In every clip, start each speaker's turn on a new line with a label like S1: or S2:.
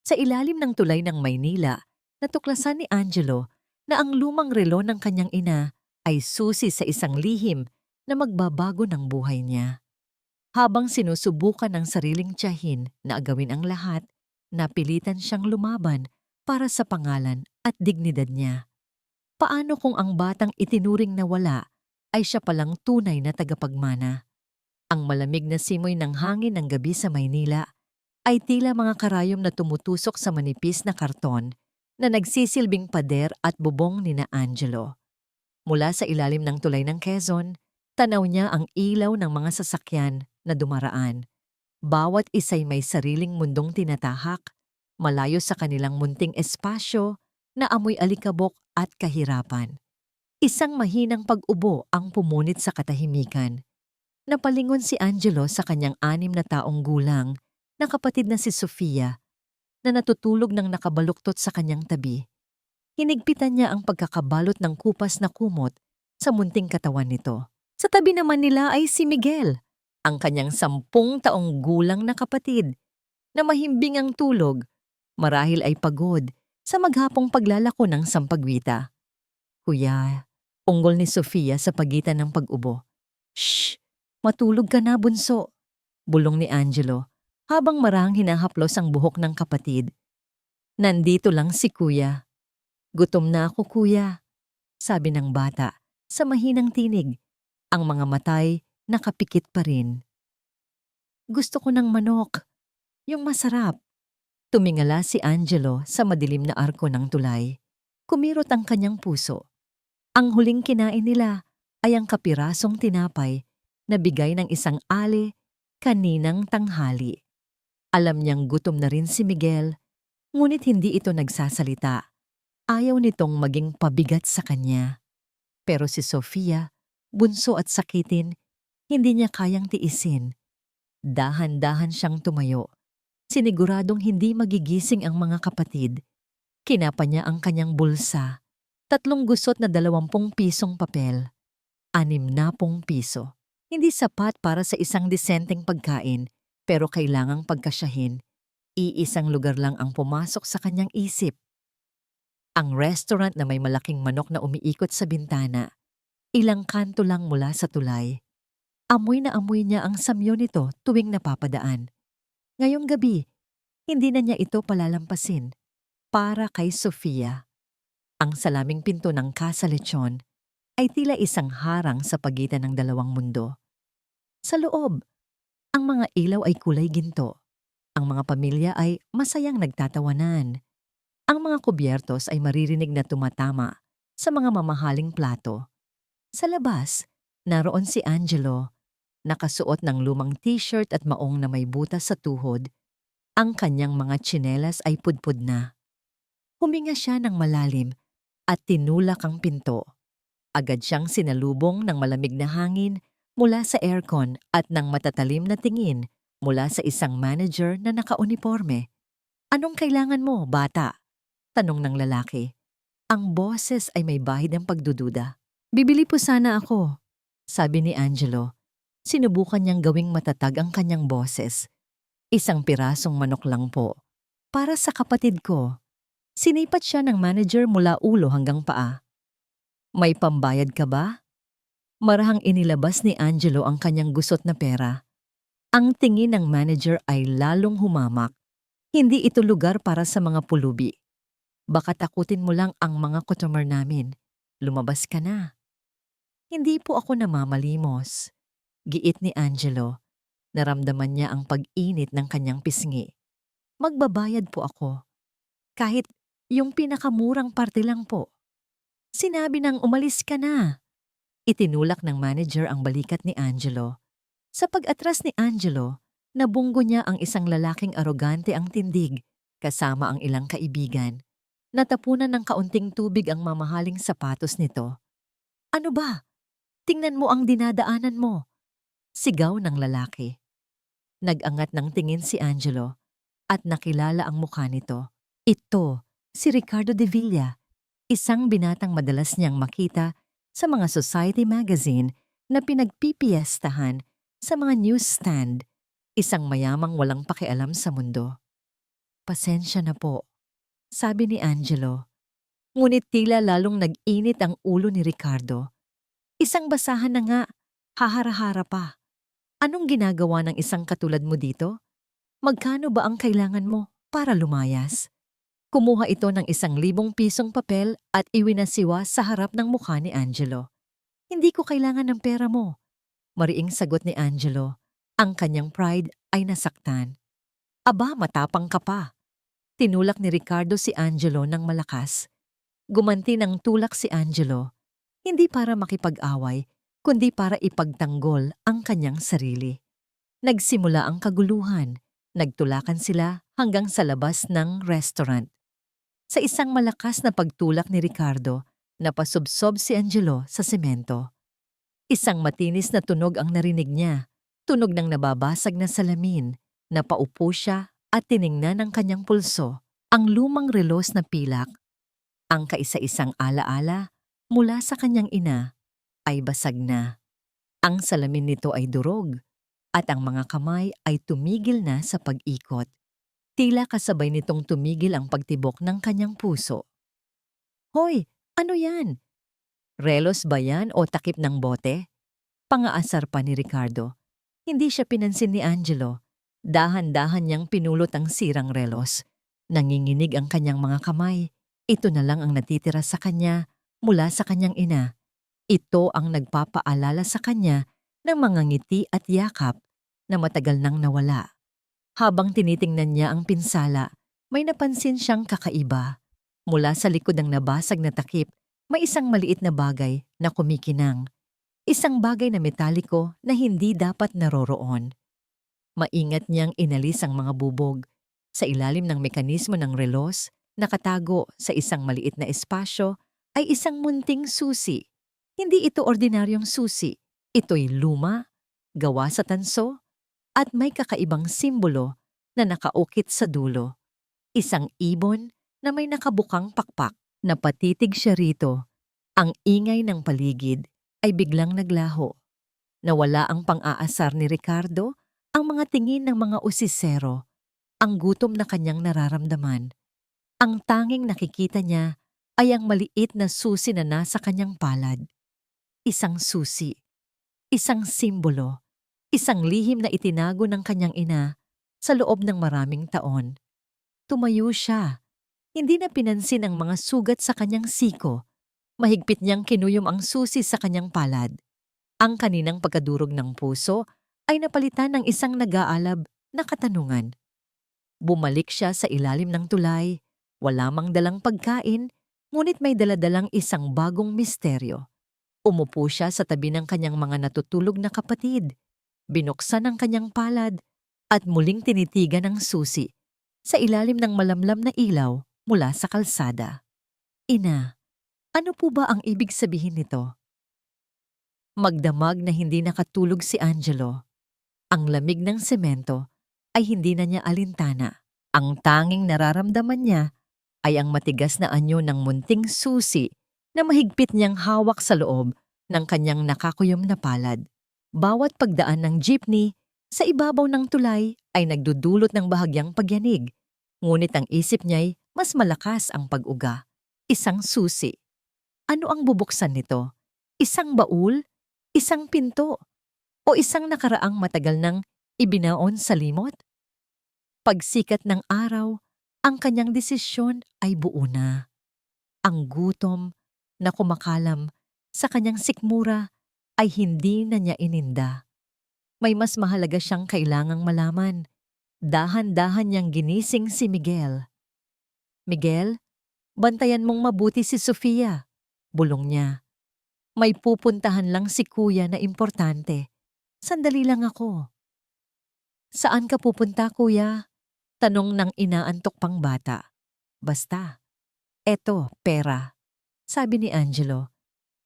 S1: Sa ilalim ng tulay ng Maynila, natuklasan ni Angelo na ang lumang relo ng kanyang ina ay susi sa isang lihim na magbabago ng buhay niya. Habang sinusubukan ng sariling tiyahin na agawin ang lahat, napilitan siyang lumaban para sa pangalan at dignidad niya. Paano kung ang batang itinuring na wala ay siya palang tunay na tagapagmana? Ang malamig na simoy ng hangin ng gabi sa Maynila ay tila mga karayom na tumutusok sa manipis na karton na nagsisilbing pader at bubong ni na Angelo. Mula sa ilalim ng tulay ng Quezon, tanaw niya ang ilaw ng mga sasakyan na dumaraan. Bawat isa'y may sariling mundong tinatahak, malayo sa kanilang munting espasyo na amoy alikabok at kahirapan. Isang mahinang pag-ubo ang pumunit sa katahimikan. Napalingon si Angelo sa kanyang 6 na taong gulang na kapatid na si Sofia na natutulog ng nakabaluktot sa kanyang tabi. Hinigpitan niya ang pagkakabalot ng kupas na kumot sa munting katawan nito. Sa tabi naman nila ay si Miguel, ang kanyang 10 taong gulang na kapatid, na mahimbing ang tulog, marahil ay pagod sa maghapong paglalako ng sampagwita. Kuya, unggol ni Sofia sa pagitan ng pag-ubo. Shh! Matulog ka na, bunso, bulong ni Angelo habang marahang hinahaplos ang buhok ng kapatid. Nandito lang si kuya. Gutom na ako, kuya, sabi ng bata sa mahinang tinig, ang mga matay nakapikit pa rin. Gusto ko ng manok, yung masarap. Tumingala si Angelo sa madilim na arko ng tulay. Kumirot ang kanyang puso. Ang huling kinain nila ay ang kapirasong tinapay na bigay ng isang ale kaninang tanghali. Alam niyang gutom na rin si Miguel, ngunit hindi ito nagsasalita. Ayaw nitong maging pabigat sa kanya. Pero si Sofia, bunso at sakitin, hindi niya kayang tiisin. Dahan-dahan siyang tumayo. Siniguradong hindi magigising ang mga kapatid. Kinapa niya ang kanyang bulsa. 3 gusot na 20 pisong papel. 60 piso. Hindi sapat para sa isang disenteng pagkain, pero kailangang pagkasyahin. Iisang lugar lang ang pumasok sa kanyang isip. Ang restaurant na may malaking manok na umiikot sa bintana. Ilang kanto lang mula sa tulay. Amoy na amoy niya ang samyo nito tuwing napapadaan. Ngayong gabi, hindi na niya ito palalampasin. Para kay Sofia. Ang salaming pinto ng Casa Lechon ay tila isang harang sa pagitan ng dalawang mundo. Sa loob, ang mga ilaw ay kulay ginto. Ang mga pamilya ay masayang nagtatawanan. Ang mga kubyertos ay maririnig na tumatama sa mga mamahaling plato. Sa labas, naroon si Angelo, nakasuot ng lumang t-shirt at maong na may butas sa tuhod. Ang kanyang mga tsinelas ay pudpud na. Huminga siya ng malalim at tinulak ang pinto. Agad siyang sinalubong ng malamig na hangin mula sa aircon at ng matatalim na tingin mula sa isang manager na nakauniporme. Anong kailangan mo, bata? Tanong ng lalaki. Ang boses ay may bahid ng pagdududa. Bibili po sana ako, sabi ni Angelo. Sinubukan niyang gawing matatag ang kanyang boses. 1 pirasong manok lang po. Para sa kapatid ko. Sinipat siya ng manager mula ulo hanggang paa. May pambayad ka ba? Marahang inilabas ni Angelo ang kanyang gusot na pera. Ang tingin ng manager ay lalong humamak. Hindi ito lugar para sa mga pulubi. Baka takutin mo lang ang mga customer namin. Lumabas ka na. Hindi po ako namamalimos. Giit ni Angelo. Naramdaman niya ang pag-init ng kanyang pisngi. Magbabayad po ako. Kahit yung pinakamurang parte lang po. Sinabi nang umalis ka na. Itinulak ng manager ang balikat ni Angelo. Sa pag-atras ni Angelo, nabunggo niya ang isang lalaking arogante ang tindig, kasama ang ilang kaibigan. Natapunan ng kaunting tubig ang mamahaling sapatos nito. Ano ba? Tingnan mo ang dinadaanan mo. Sigaw ng lalaki. Nag-angat ng tingin si Angelo at nakilala ang mukha nito. Ito, si Ricardo de Villa, isang binatang madalas niyang makita sa mga society magazine na pinagpipiestahan sa mga newsstand, isang mayamang walang pakialam sa mundo. Pasensya na po, sabi ni Angelo. Ngunit tila lalong nag-init ang ulo ni Ricardo. Isang basahan na nga, hahara-hara pa. Anong ginagawa ng isang katulad mo dito? Magkano ba ang kailangan mo para lumayas? Kumuha ito ng 1,000 pisong papel at iwinasiwa sa harap ng mukha ni Angelo. Hindi ko kailangan ng pera mo. Mariing sagot ni Angelo. Ang kanyang pride ay nasaktan. Aba, matapang ka pa. Tinulak ni Ricardo si Angelo ng malakas. Gumanti ng tulak si Angelo, hindi para makipag-away, kundi para ipagtanggol ang kanyang sarili. Nagsimula ang kaguluhan. Nagtulakan sila hanggang sa labas ng restaurant. Sa isang malakas na pagtulak ni Ricardo, napasubsob si Angelo sa semento. Isang matinis na tunog ang narinig niya, tunog ng nababasag na salamin. Napaupo siya at tiningnan ang kanyang pulso, ang lumang relos na pilak. Ang kaisa-isang alaala mula sa kanyang ina ay basag na. Ang salamin nito ay durog at ang mga kamay ay tumigil na sa pag-ikot. Tila kasabay nitong tumigil ang pagtibok ng kanyang puso. Hoy, ano yan? Relos ba yan o takip ng bote? Pangaasar pa ni Ricardo. Hindi siya pinansin ni Angelo. Dahan-dahan niyang pinulot ang sirang relos. Nanginginig ang kanyang mga kamay. Ito na lang ang natitira sa kanya mula sa kanyang ina. Ito ang nagpapaalala sa kanya ng mga ngiti at yakap na matagal nang nawala. Habang tinitingnan niya ang pinsala, may napansin siyang kakaiba. Mula sa likod ng nabasag na takip, may isang maliit na bagay na kumikinang. Isang bagay na metaliko na hindi dapat naroroon. Maingat niyang inalis ang mga bubog. Sa ilalim ng mekanismo ng relos, nakatago sa isang maliit na espasyo ay isang munting susi. Hindi ito ordinaryong susi. Ito'y luma, gawa sa tanso, at may kakaibang simbolo na nakaukit sa dulo. Isang ibon na may nakabukang pakpak. Napatitig siya rito. Ang ingay ng paligid ay biglang naglaho. Nawala ang pang-aasar ni Ricardo, ang mga tingin ng mga usisero, ang gutom na kanyang nararamdaman. Ang tanging nakikita niya ay ang maliit na susi na nasa kanyang palad. Isang susi, isang simbolo, isang lihim na itinago ng kanyang ina sa loob ng maraming taon. Tumayo siya. Hindi na pinansin ang mga sugat sa kanyang siko. Mahigpit niyang kinuyom ang susi sa kanyang palad. Ang kaninang pagkadurog ng puso ay napalitan ng isang nag-aalab na katanungan. Bumalik siya sa ilalim ng tulay. Wala mang dalang pagkain, ngunit may daladalang isang bagong misteryo. Umupo siya sa tabi ng kanyang mga natutulog na kapatid. Binuksan ang kanyang palad at muling tinitigan ang susi sa ilalim ng malamlam na ilaw mula sa kalsada. Ina, ano po ba ang ibig sabihin nito? Magdamag na hindi nakatulog si Angelo. Ang lamig ng semento ay hindi na niya alintana. Ang tanging nararamdaman niya ay ang matigas na anyo ng munting susi na mahigpit niyang hawak sa loob ng kanyang nakakuyom na palad. Bawat pagdaan ng jeepney sa ibabaw ng tulay ay nagdudulot ng bahagyang pagyanig. Ngunit ang isip niya'y mas malakas ang pag-uga. Isang susi. Ano ang bubuksan nito? Isang baul? Isang pinto? O isang nakaraang matagal nang ibinaon sa limot? Pagsikat ng araw, ang kanyang desisyon ay buo na. Ang gutom na kumakalam sa kanyang sikmura ay hindi na niya ininda. May mas mahalaga siyang kailangang malaman. Dahan-dahan niyang ginising si Miguel. Miguel, bantayan mong mabuti si Sofia, bulong niya. May pupuntahan lang si kuya na importante. Sandali lang ako. Saan ka pupunta, kuya? Tanong ng inaantok pang bata. Basta. Eto, pera. Sabi ni Angelo.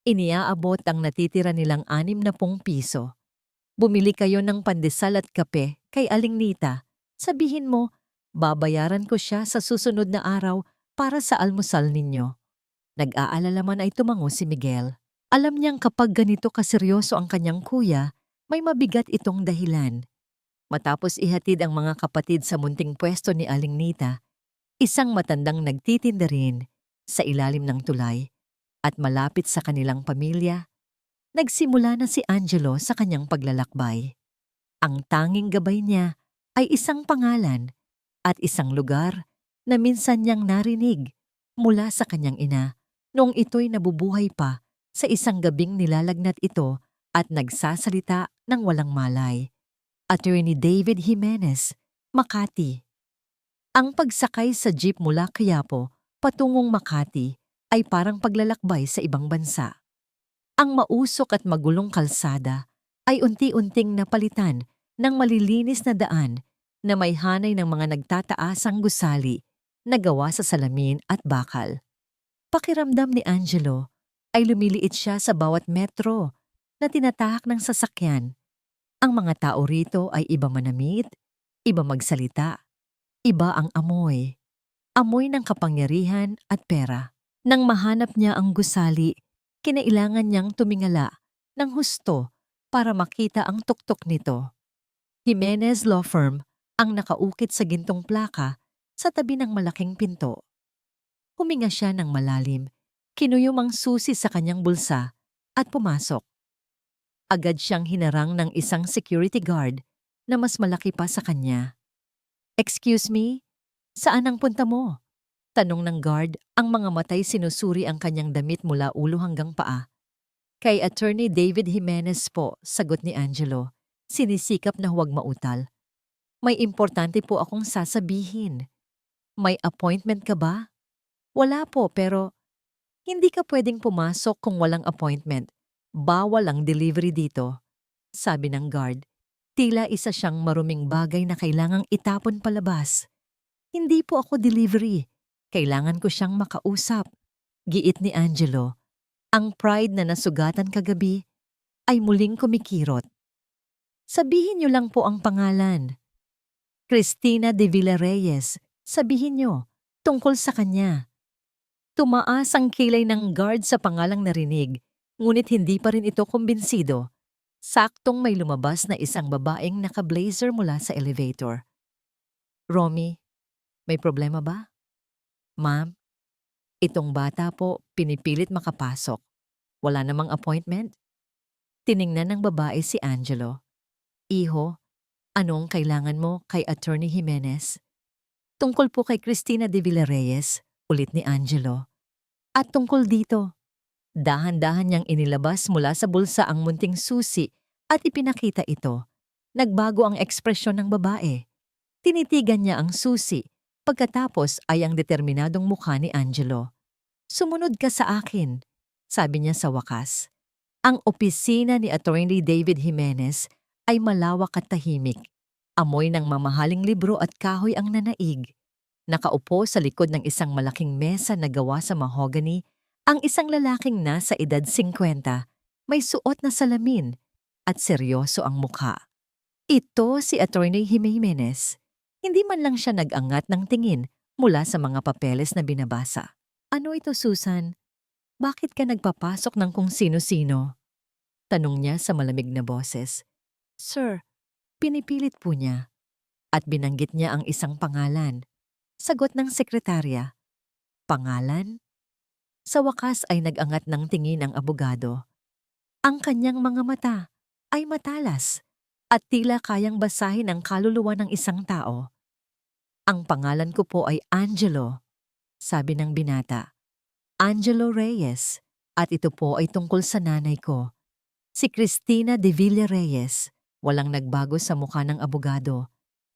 S1: Iniaabot ang natitira nilang 60 piso. Bumili kayo ng pandesal at kape kay Aling Nita. Sabihin mo, babayaran ko siya sa susunod na araw para sa almusal ninyo. Nag-aalala man ay tumango si Miguel. Alam niyang kapag ganito kaseryoso ang kanyang kuya, may mabigat itong dahilan. Matapos ihatid ang mga kapatid sa munting pwesto ni Aling Nita, Isang matandang nagtitinda rin sa ilalim ng tulay at malapit sa kanilang pamilya. Nagsimula na si Angelo sa kanyang paglalakbay. Ang tanging gabay niya ay isang pangalan at isang lugar na minsan niyang narinig mula sa kanyang ina noong ito'y nabubuhay pa sa isang gabing nilalagnat ito at nagsasalita ng walang malay. Attorney David Jimenez, Makati. Ang pagsakay sa jeep mula Quiapo patungong Makati ay parang paglalakbay sa ibang bansa. Ang mausok at magulong kalsada ay unti-unting napalitan ng malilinis na daan na may hanay ng mga nagtataasang gusali na gawa sa salamin at bakal. Pakiramdam ni Angelo ay lumiliit siya sa bawat metro na tinatahak ng sasakyan. Ang mga tao rito ay iba manamit, iba magsalita, iba ang amoy. Amoy ng kapangyarihan at pera. Nang mahanap niya ang gusali, kinailangan niyang tumingala ng husto para makita ang tuktok nito. Jimenez Law Firm ang nakaukit sa gintong plaka sa tabi ng malaking pinto. Huminga siya ng malalim, kinuyom ang susi sa kanyang bulsa at pumasok. Agad siyang hinarang ng isang security guard na mas malaki pa sa kanya. "Excuse me, saan ang punta mo?" Tanong ng guard, ang mga matay sinusuri ang kanyang damit mula ulo hanggang paa. "Kay Attorney David Jimenez po," sagot ni Angelo, sinisikap na huwag mautal. "May importante po akong sasabihin." "May appointment ka ba?" "Wala po, pero..." "Hindi ka pwedeng pumasok kung walang appointment. Bawal ang delivery dito," sabi ng guard. Tila isa siyang maruming bagay na kailangang itapon palabas. "Hindi po ako delivery. Kailangan ko siyang makausap," giit ni Angelo. Ang pride na nasugatan kagabi ay muling kumikirot. "Sabihin niyo lang po ang pangalan." "Cristina de Villarreyes. Sabihin niyo, tungkol sa kanya." Tumaas ang kilay ng guard sa pangalang narinig, ngunit hindi pa rin ito kumbinsido. Saktong may lumabas na isang babaeng naka-blazer mula sa elevator. "Romy, may problema ba?" "Ma'am, itong bata po pinipilit makapasok. Wala namang appointment." Tiningnan ng babae si Angelo. "Iho, anong kailangan mo kay Attorney Jimenez?" "Tungkol po kay Cristina de Villarreyes," ulit ni Angelo. "At tungkol dito." Dahan-dahan niyang inilabas mula sa bulsa ang munting susi at ipinakita ito. Nagbago ang ekspresyon ng babae. Tinitigan niya ang susi. Pagkatapos ay ang determinadong mukha ni Angelo. "Sumunod ka sa akin," sabi niya sa wakas. Ang opisina ni Attorney David Jimenez ay malawak at tahimik. Amoy ng mamahaling libro at kahoy ang nanaig. Nakaupo sa likod ng isang malaking mesa na gawa sa mahogany, ang isang lalaking nasa edad 50, may suot na salamin at seryoso ang mukha. Ito si Attorney Jimenez. Hindi man lang siya nag-angat ng tingin mula sa mga papeles na binabasa. "Ano ito, Susan? Bakit ka nagpapasok ng kung sino-sino?" tanong niya sa malamig na boses. "Sir, pinipilit po niya." At binanggit niya ang isang pangalan. Sagot ng sekretarya. "Pangalan?" Sa wakas ay nag-angat ng tingin ang abogado. Ang kanyang mga mata ay matalas at tila kayang basahin ang kaluluwa ng isang tao. "Ang pangalan ko po ay Angelo," sabi ng binata. "Angelo Reyes, at ito po ay tungkol sa nanay ko, si Cristina de Villarreyes." Walang nagbago sa mukha ng abogado.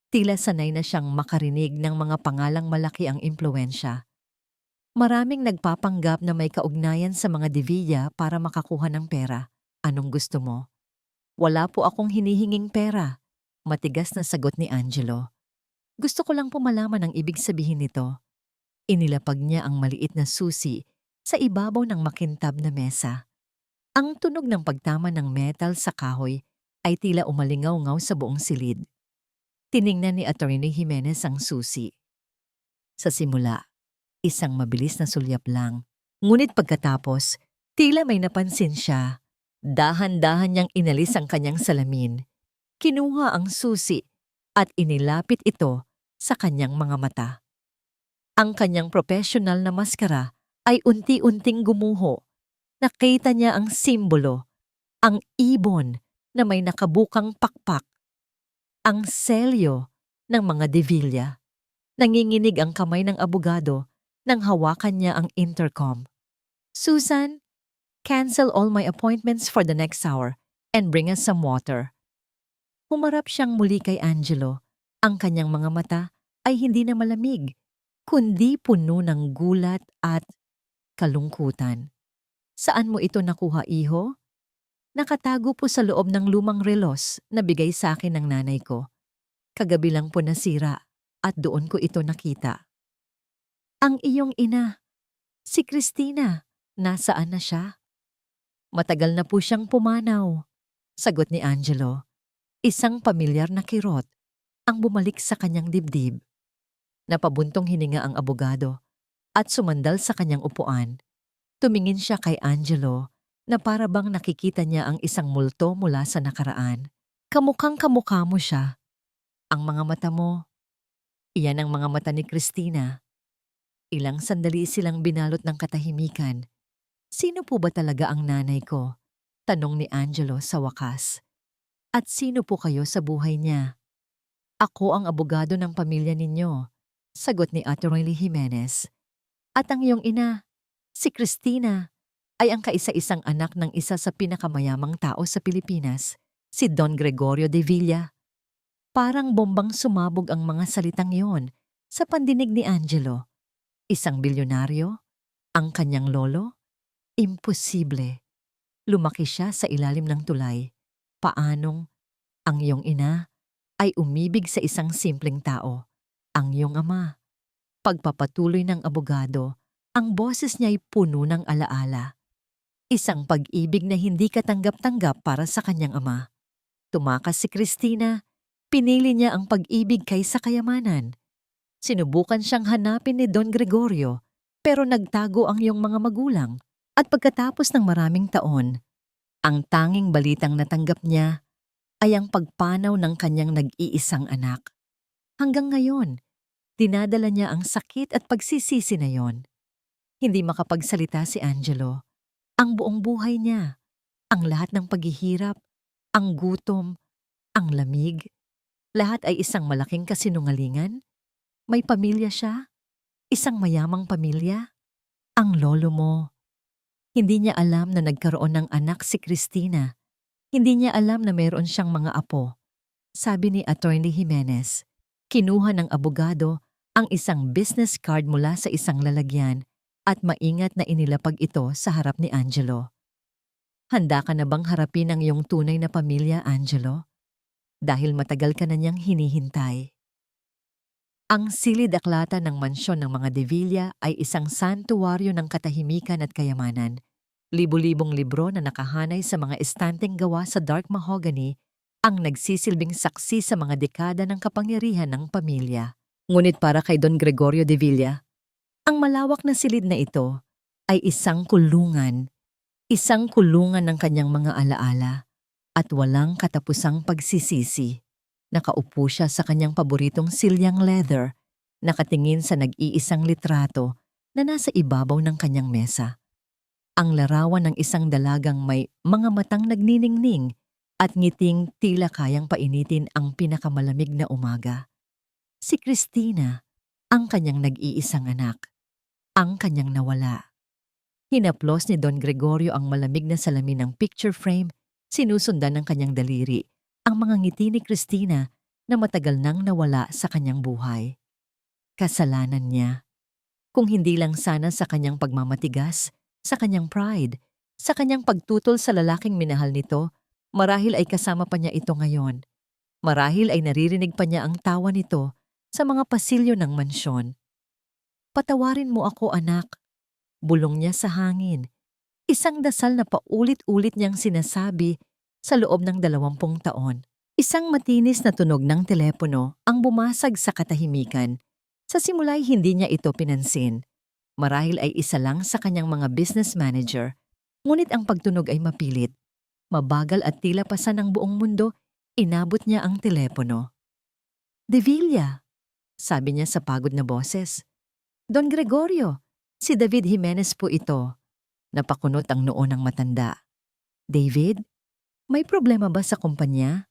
S1: Tila sanay na siyang makarinig ng mga pangalang malaki ang impluwensya. "Maraming nagpapanggap na may kaugnayan sa mga Divilla para makakuha ng pera. Anong gusto mo?" "Wala po akong hinihinging pera," matigas na sagot ni Angelo. "Gusto ko lang po malaman ang ibig sabihin nito." Inilapag niya ang maliit na susi sa ibabaw ng makintab na mesa. Ang tunog ng pagtama ng metal sa kahoy ay tila umalingaw-ngaw sa buong silid. Tiningnan ni Attorney Jimenez ang susi. Sa simula, isang mabilis na sulyap lang. Ngunit pagkatapos, tila may napansin siya. Dahan-dahan niyang inalis ang kanyang salamin. Kinuha ang susi at inilapit ito sa kanyang mga mata. Ang kanyang professional na maskara ay unti-unting gumuho. Nakita niya ang simbolo, ang ibon na may nakabukang pakpak, ang selyo ng mga Devilla. Nanginginig ang kamay ng abogado nang hawakan niya ang intercom. "Susan, cancel all my appointments for the next hour and bring us some water." Humarap siyang muli kay Angelo. Ang kanyang mga mata ay hindi na malamig, kundi puno ng gulat at kalungkutan. "Saan mo ito nakuha, iho?" "Nakatago po sa loob ng lumang relos na bigay sa akin ng nanay ko. Kagabi lang po nasira at doon ko ito nakita." "Ang iyong ina, si Christina, nasaan na siya?" "Matagal na po siyang pumanaw," sagot ni Angelo. Isang pamilyar na kirot ang bumalik sa kanyang dibdib. Napabuntong hininga ang abogado at sumandal sa kanyang upuan. Tumingin siya kay Angelo na para bang nakikita niya ang isang multo mula sa nakaraan. "Kamukhang kamukha mo siya. Ang mga mata mo, iyan ang mga mata ni Christina." Ilang sandali silang binalot ng katahimikan. "Sino po ba talaga ang nanay ko?" tanong ni Angelo sa wakas. "At sino po kayo sa buhay niya?" "Ako ang abogado ng pamilya ninyo," sagot ni Attorney Jimenez. "At ang iyong ina, si Christina, ay ang kaisa-isang anak ng isa sa pinakamayamang tao sa Pilipinas, si Don Gregorio de Villa." Parang bombang sumabog ang mga salitang yon sa pandinig ni Angelo. Isang bilyonaryo? Ang kanyang lolo? Imposible. Lumaki siya sa ilalim ng tulay. Paanong ang iyong ina ay umibig sa isang simpleng tao, ang iyong ama? Pagpapatuloy ng abogado, ang boses niya ay puno ng alaala. Isang pag-ibig na hindi katanggap-tanggap para sa kanyang ama. Tumakas si Christina, pinili niya ang pag-ibig kaysa kayamanan. Sinubukan siyang hanapin ni Don Gregorio, pero nagtago ang iyong mga magulang. At pagkatapos ng maraming taon, ang tanging balitang natanggap niya ay ang pagpanaw ng kanyang nag-iisang anak. Hanggang ngayon, dinadala niya ang sakit at pagsisisi na yon. Hindi makapagsalita si Angelo. Ang buong buhay niya, ang lahat ng paghihirap, ang gutom, ang lamig, lahat ay isang malaking kasinungalingan. May pamilya siya, isang mayamang pamilya. Ang lolo mo, hindi niya alam na nagkaroon ng anak si Christina. Hindi niya alam na mayroon siyang mga apo. Sabi ni Attorney Jimenez, kinuha ng abogado ang isang business card mula sa isang lalagyan at maingat na inilapag ito sa harap ni Angelo. "Handa ka na bang harapin ang iyong tunay na pamilya, Angelo? Dahil matagal ka na niyang hinihintay." Ang silid-aklata ng mansyon ng mga De Villa ay isang santuwaryo ng katahimikan at kayamanan. Libu-libong libro na nakahanay sa mga estanteng gawa sa dark mahogany ang nagsisilbing saksi sa mga dekada ng kapangyarihan ng pamilya. Ngunit para kay Don Gregorio de Villa, ang malawak na silid na ito ay isang kulungan ng kanyang mga alaala at walang katapusang pagsisisi. Nakaupo siya sa kanyang paboritong silyang leather, nakatingin sa nag-iisang litrato na nasa ibabaw ng kanyang mesa. Ang larawan ng isang dalagang may mga matang nagniningning at ngiting tila kayang painitin ang pinakamalamig na umaga. Si Christina, ang kanyang nag-iisang anak, ang kanyang nawala. Hinaplos ni Don Gregorio ang malamig na salamin ng picture frame, sinusundan ng kanyang daliri ang mga ngiti ni Christina na matagal nang nawala sa kanyang buhay. Kasalanan niya. Kung hindi lang sana sa kanyang pagmamatigas, sa kanyang pride, sa kanyang pagtutol sa lalaking minahal nito, marahil ay kasama pa niya ito ngayon. Marahil ay naririnig pa niya ang tawa nito sa mga pasilyo ng mansyon. "Patawarin mo ako, anak," bulong niya sa hangin. Isang dasal na paulit-ulit niyang sinasabi sa loob ng 20 taon. Isang matinis na tunog ng telepono ang bumasag sa katahimikan. Sa simula'y hindi niya ito pinansin. Marahil ay isa lang sa kanyang mga business manager, ngunit ang pagtunog ay mapilit. Mabagal at tila pasan ng buong mundo, inabot niya ang telepono. "De Villa," sabi niya sa pagod na boses. Don Gregorio, si David Jimenez po ito. Napakunot ang noo ng matanda. David, may problema ba sa kumpanya?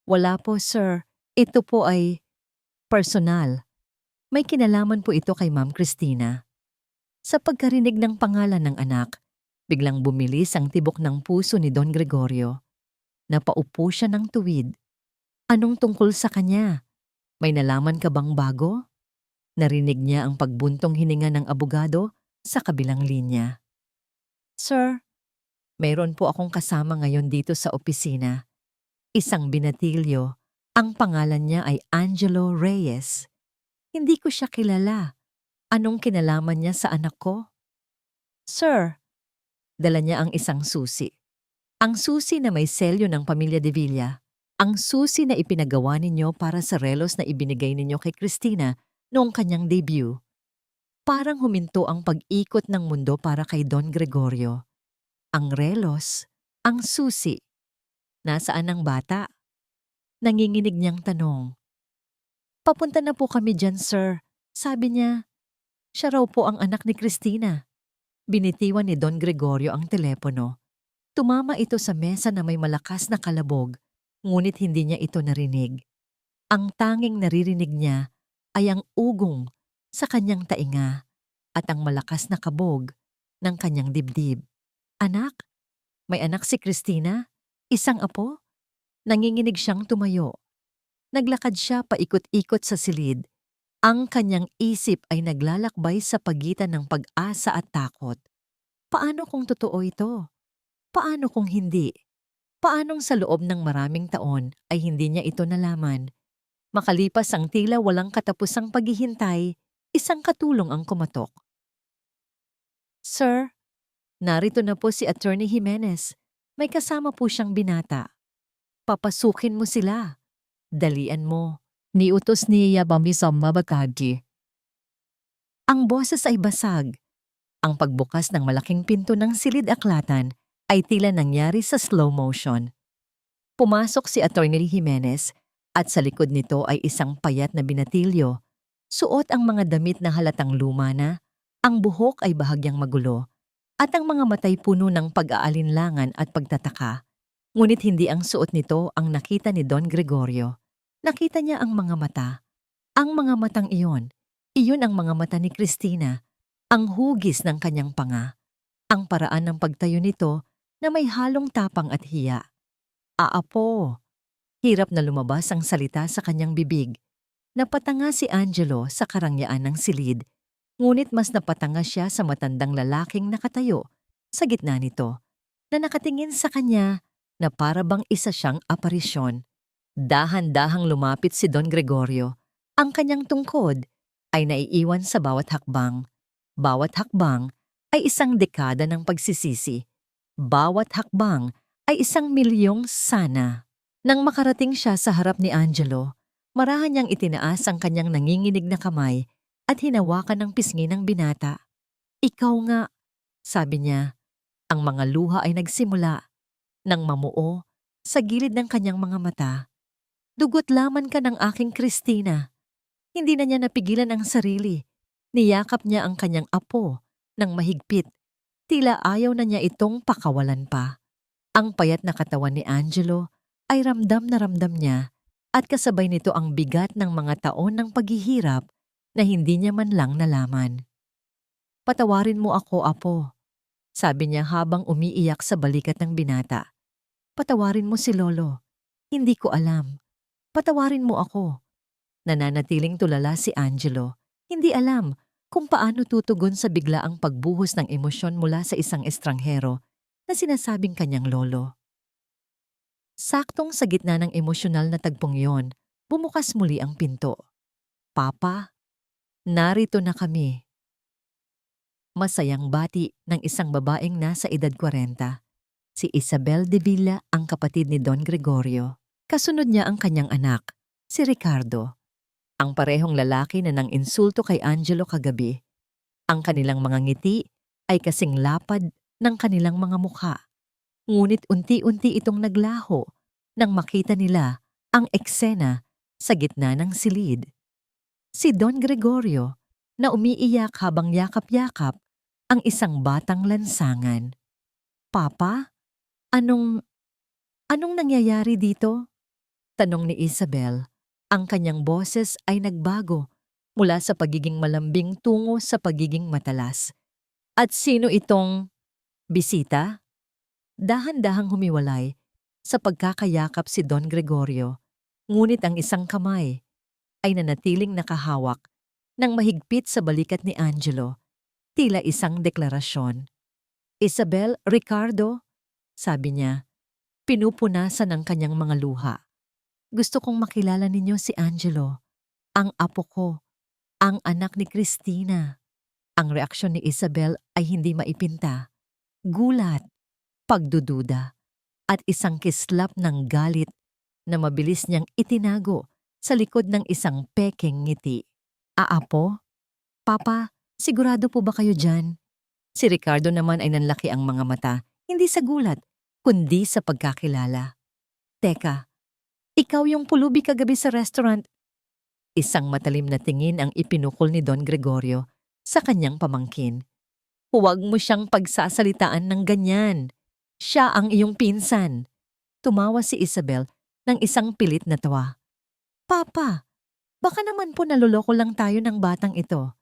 S1: Wala po, sir. Ito po ay personal. May kinalaman po ito kay Ma'am Christina. Sa pagkarinig ng pangalan ng anak, biglang bumilis ang tibok ng puso ni Don Gregorio. Napaupo siya ng tuwid. Anong tungkol sa kanya? May nalaman ka bang bago? Narinig niya ang pagbuntong hininga ng abogado sa kabilang linya. Sir, mayroon po akong kasama ngayon dito sa opisina. Isang binatilyo. Ang pangalan niya ay Angelo Reyes. Hindi ko siya kilala. Anong kinalaman niya sa anak ko? Sir, dala niya ang isang susi. Ang susi na may selyo ng pamilya De Villa. Ang susi na ipinagawa ninyo para sa relos na ibinigay ninyo kay Christina noong kanyang debut. Parang huminto ang pag-ikot ng mundo para kay Don Gregorio. Ang relos, ang susi. Nasaan ang bata? Nanginginig niyang tanong. Papunta na po kami dyan, sir. Sabi niya, siya raw po ang anak ni Christina. Binitiwan ni Don Gregorio ang telepono. Tumama ito sa mesa na may malakas na kalabog, ngunit hindi niya ito narinig. Ang tanging naririnig niya ay ang ugong sa kanyang tainga at ang malakas na kabog ng kanyang dibdib. Anak? May anak si Christina? Isang apo? Nanginginig siyang tumayo. Naglakad siya paikot-ikot sa silid. Ang kanyang isip ay naglalakbay sa pagitan ng pag-asa at takot. Paano kung totoo ito? Paano kung hindi? Paanong sa loob ng maraming taon ay hindi niya ito nalaman? Makalipas ang tila walang katapusang paghihintay, isang katulong ang kumatok. Sir, narito na po si Attorney Jimenez. May kasama po siyang binata. Papasukin mo sila. Dalian mo. Niutos niya sa mabagagi. Ang boses ay basag. Ang pagbukas ng malaking pinto ng silid-aklatan ay tila nangyari sa slow motion. Pumasok si Attorney Jimenez at sa likod nito ay isang payat na binatilyo. Suot ang mga damit na halatang luma na, ang buhok ay bahagyang magulo, at ang mga matay puno ng pag-aalinlangan at pagtataka. Ngunit hindi ang suot nito ang nakita ni Don Gregorio. Nakita niya ang mga mata. Ang mga matang iyon ang mga mata ni Christina, ang hugis ng kanyang panga, ang paraan ng pagtayo nito na may halong tapang at hiya. Aapo! Hirap na lumabas ang salita sa kanyang bibig. Napatanga si Angelo sa karangyaan ng silid, ngunit mas napatanga siya sa matandang lalaking nakatayo sa gitna nito, na nakatingin sa kanya na para bang isa siyang aparisyon. Dahan-dahang lumapit si Don Gregorio. Ang kanyang tungkod ay naiiwan sa bawat hakbang. Bawat hakbang ay isang dekada ng pagsisisi. Bawat hakbang ay 1,000,000 sana. Nang makarating siya sa harap ni Angelo, marahan niyang itinaas ang kanyang nanginginig na kamay at hinawakan ng pisngi ng binata. Ikaw nga, sabi niya. Ang mga luha ay nagsimula nang mamuo sa gilid ng kanyang mga mata. Dugot laman ka ng aking Christina. Hindi na niya napigilan ang sarili. Niyakap niya ang kanyang apo ng mahigpit. Tila ayaw na niya itong pakawalan pa. Ang payat na katawan ni Angelo ay ramdam na ramdam niya at kasabay nito ang bigat ng mga taon ng paghihirap na hindi niya man lang nalaman. Patawarin mo ako, apo, sabi niya habang umiiyak sa balikat ng binata. Patawarin mo si Lolo. Hindi ko alam. Patawarin mo ako. Nananatiling tulala si Angelo. Hindi alam kung paano tutugon sa biglaang pagbuhos ng emosyon mula sa isang estranghero na sinasabing kanyang lolo. Saktong sa gitna ng emosyonal na tagpong yon, bumukas muli ang pinto. Papa, narito na kami. Masayang bati ng isang babaeng nasa edad 40. Si Isabel de Villa ang kapatid ni Don Gregorio. Kasunod niya ang kanyang anak, si Ricardo. Ang parehong lalaki na nang insulto kay Angelo kagabi. Ang kanilang mga ngiti ay kasing lapad ng kanilang mga mukha. Ngunit unti-unti itong naglaho nang makita nila ang eksena sa gitna ng silid. Si Don Gregorio na umiiyak habang yakap-yakap ang isang batang lansangan. "Papa, anong anong nangyayari dito?" tanong ni Isabel. Ang kanyang boses ay nagbago mula sa pagiging malambing tungo sa pagiging matalas. "At sino itong bisita?" Dahan-dahang humiwalay sa pagkakayakap si Don Gregorio, ngunit ang isang kamay ay nanatiling nakahawak ng mahigpit sa balikat ni Angelo, tila isang deklarasyon. "Isabel, Ricardo," sabi niya, pinupunasan ang kanyang mga luha. "Gusto kong makilala ninyo si Angelo, ang apo ko, ang anak ni Cristina." Ang reaksyon ni Isabel ay hindi maipinta. Gulat, pagdududa, at isang kislap ng galit na mabilis niyang itinago sa likod ng isang pekeng ngiti. "Aapo? Papa, sigurado po ba kayo dyan?" Si Ricardo naman ay nanlaki ang mga mata, hindi sa gulat, kundi sa pagkakilala. "Teka, ikaw yung pulubi kagabi sa restaurant." Isang matalim na tingin ang ipinukol ni Don Gregorio sa kanyang pamangkin. "Huwag mo siyang pagsasalitaan ng ganyan. Siya ang iyong pinsan." Tumawa si Isabel ng isang pilit na tawa. "Papa, baka naman po naloloko lang tayo ng batang ito.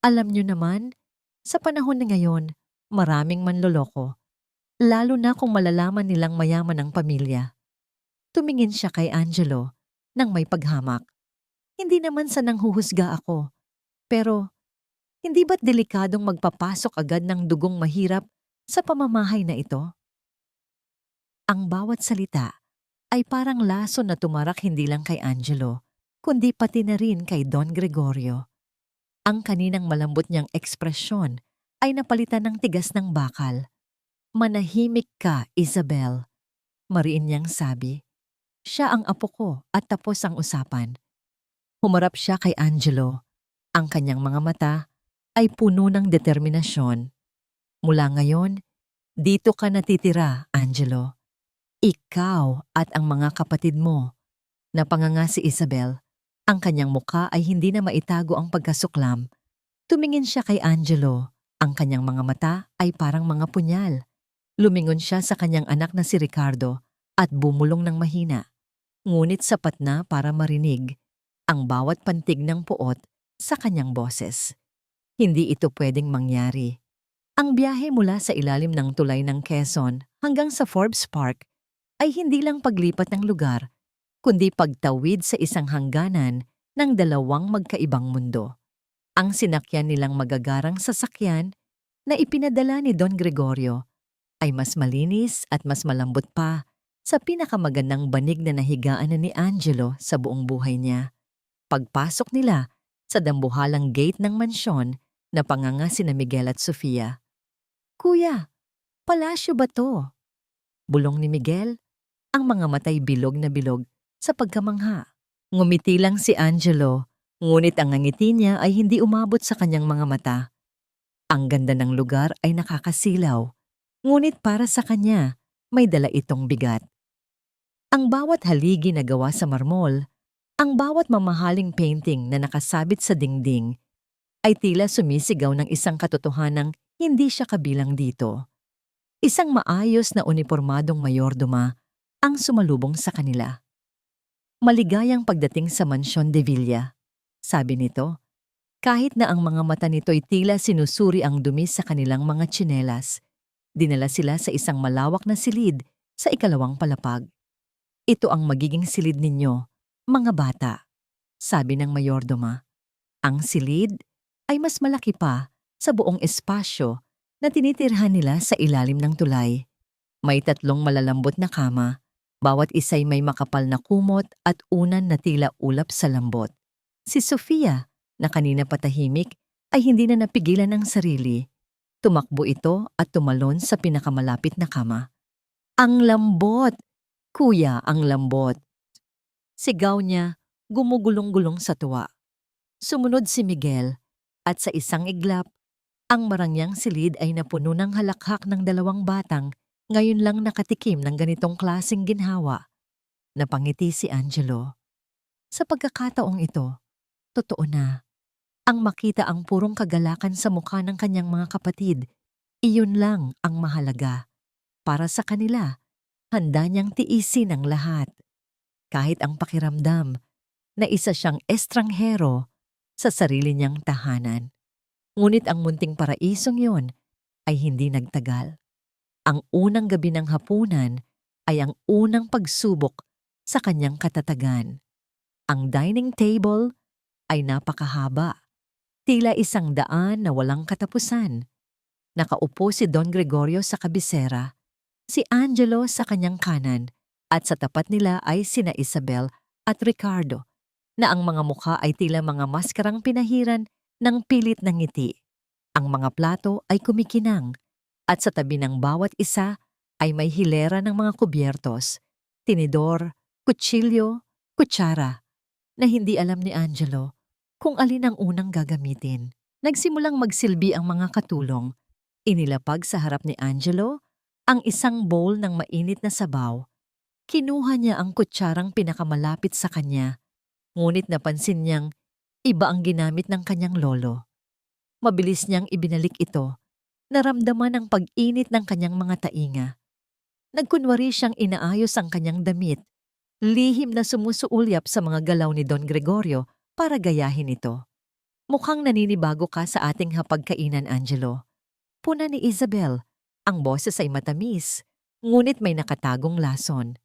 S1: Alam niyo naman, sa panahon na ngayon, maraming manloloko. Lalo na kung malalaman nilang mayaman ang pamilya." Tumingin siya kay Angelo nang may paghamak. "Hindi naman sa nanghuhusga ako. Pero, hindi ba't delikadong magpapasok agad ng dugong mahirap sa pamamahay na ito?" Ang bawat salita ay parang laso na tumarak hindi lang kay Angelo, kundi pati na rin kay Don Gregorio. Ang kaninang malambot niyang ekspresyon ay napalitan ng tigas ng bakal. "Manahimik ka, Isabel," mariin niyang sabi. "Siya ang apo ko at tapos ang usapan." Humarap siya kay Angelo. Ang kanyang mga mata ay puno ng determinasyon. "Mula ngayon, dito ka natitira, Angelo. Ikaw at ang mga kapatid mo." Napanganga si Isabel. Ang kanyang muka ay hindi na maitago ang pagkasuklam. Tumingin siya kay Angelo. Ang kanyang mga mata ay parang mga punyal. Lumingon siya sa kanyang anak na si Ricardo at bumulong ng mahina. Ngunit sapat na para marinig ang bawat pantig ng puot sa kanyang boses. Hindi ito pwedeng mangyari. Ang biyahe mula sa ilalim ng tulay ng Quezon hanggang sa Forbes Park ay hindi lang paglipat ng lugar, kundi pagtawid sa isang hangganan ng dalawang magkaibang mundo. Ang sinakyan nilang magagarang sasakyan na ipinadala ni Don Gregorio ay mas malinis at mas malambot pa sa pinakamagandang banig na nahigaan na ni Angelo sa buong buhay niya. Pagpasok nila sa dambuhalang gate ng mansyon na panganga sina Miguel at Sofia. "Kuya, palasyo ba to?" bulong ni Miguel, ang mga matay bilog na bilog sa pagkamangha. Ngumiti lang si Angelo, ngunit ang ngiti niya ay hindi umabot sa kanyang mga mata. Ang ganda ng lugar ay nakakasilaw, ngunit para sa kanya, may dala itong bigat. Ang bawat haligi na gawa sa marmol, ang bawat mamahaling painting na nakasabit sa dingding, ay tila sumisigaw ng isang katotohanang hindi siya kabilang dito. Isang maayos na unipormadong mayordoma ang sumalubong sa kanila. "Maligayang pagdating sa Mansyon de Villa," sabi nito, kahit na ang mga mata nito'y tila sinusuri ang dumi sa kanilang mga tsinelas. Dinala sila sa isang malawak na silid sa ikalawang palapag. "Ito ang magiging silid ninyo, mga bata," sabi ng mayordoma. Ang silid ay mas malaki pa sa buong espasyo na tinitirhan nila sa ilalim ng tulay. May 3 malalambot na kama, bawat isa'y may makapal na kumot at unan na tila ulap sa lambot. Si Sofia, na kanina patahimik, ay hindi na napigilan ng sarili. Tumakbo ito at tumalon sa pinakamalapit na kama. "Ang lambot! Kuya, ang lambot!" Sigaw niya, gumugulong-gulong sa tuwa. Sumunod si Miguel, at sa isang iglap, ang marangyang silid ay napuno ng halakhak ng 2 batang ngayon lang nakatikim ng ganitong klaseng ginhawa. Napangiti si Angelo. Sa pagkakataong ito, totoo na. Ang makita ang purong kagalakan sa mukha ng kanyang mga kapatid, iyon lang ang mahalaga. Para sa kanila, handa niyang tiisin ang lahat. Kahit ang pakiramdam na isa siyang estranghero sa sarili niyang tahanan. Ngunit ang munting paraisong yon ay hindi nagtagal. Ang unang gabi ng hapunan ay ang unang pagsubok sa kanyang katatagan. Ang dining table ay napakahaba. Tila 100 na walang katapusan. Nakaupo si Don Gregorio sa kabisera, si Angelo sa kanyang kanan, at sa tapat nila ay sina Isabel at Ricardo, na ang mga mukha ay tila mga maskarang pinahiran ng pilit na ngiti. Ang mga plato ay kumikinang, at sa tabi ng bawat isa ay may hilera ng mga kubyertos, tinidor, kutsilyo, kutsara, na hindi alam ni Angelo kung alin ang unang gagamitin. Nagsimulang magsilbi ang mga katulong. Inilapag sa harap ni Angelo ang isang bowl ng mainit na sabaw. Kinuha niya ang kutsarang pinakamalapit sa kanya, ngunit napansin niyang iba ang ginamit ng kanyang lolo. Mabilis niyang ibinalik ito, naramdaman ang pag-init ng kanyang mga tainga. Nagkunwari siyang inaayos ang kanyang damit, lihim na sumusuulyap sa mga galaw ni Don Gregorio para gayahin ito. Mukhang naninibago ka sa ating hapagkainan, Angelo. Puna ni Isabel. Ang boses ay matamis, ngunit may nakatagong lason.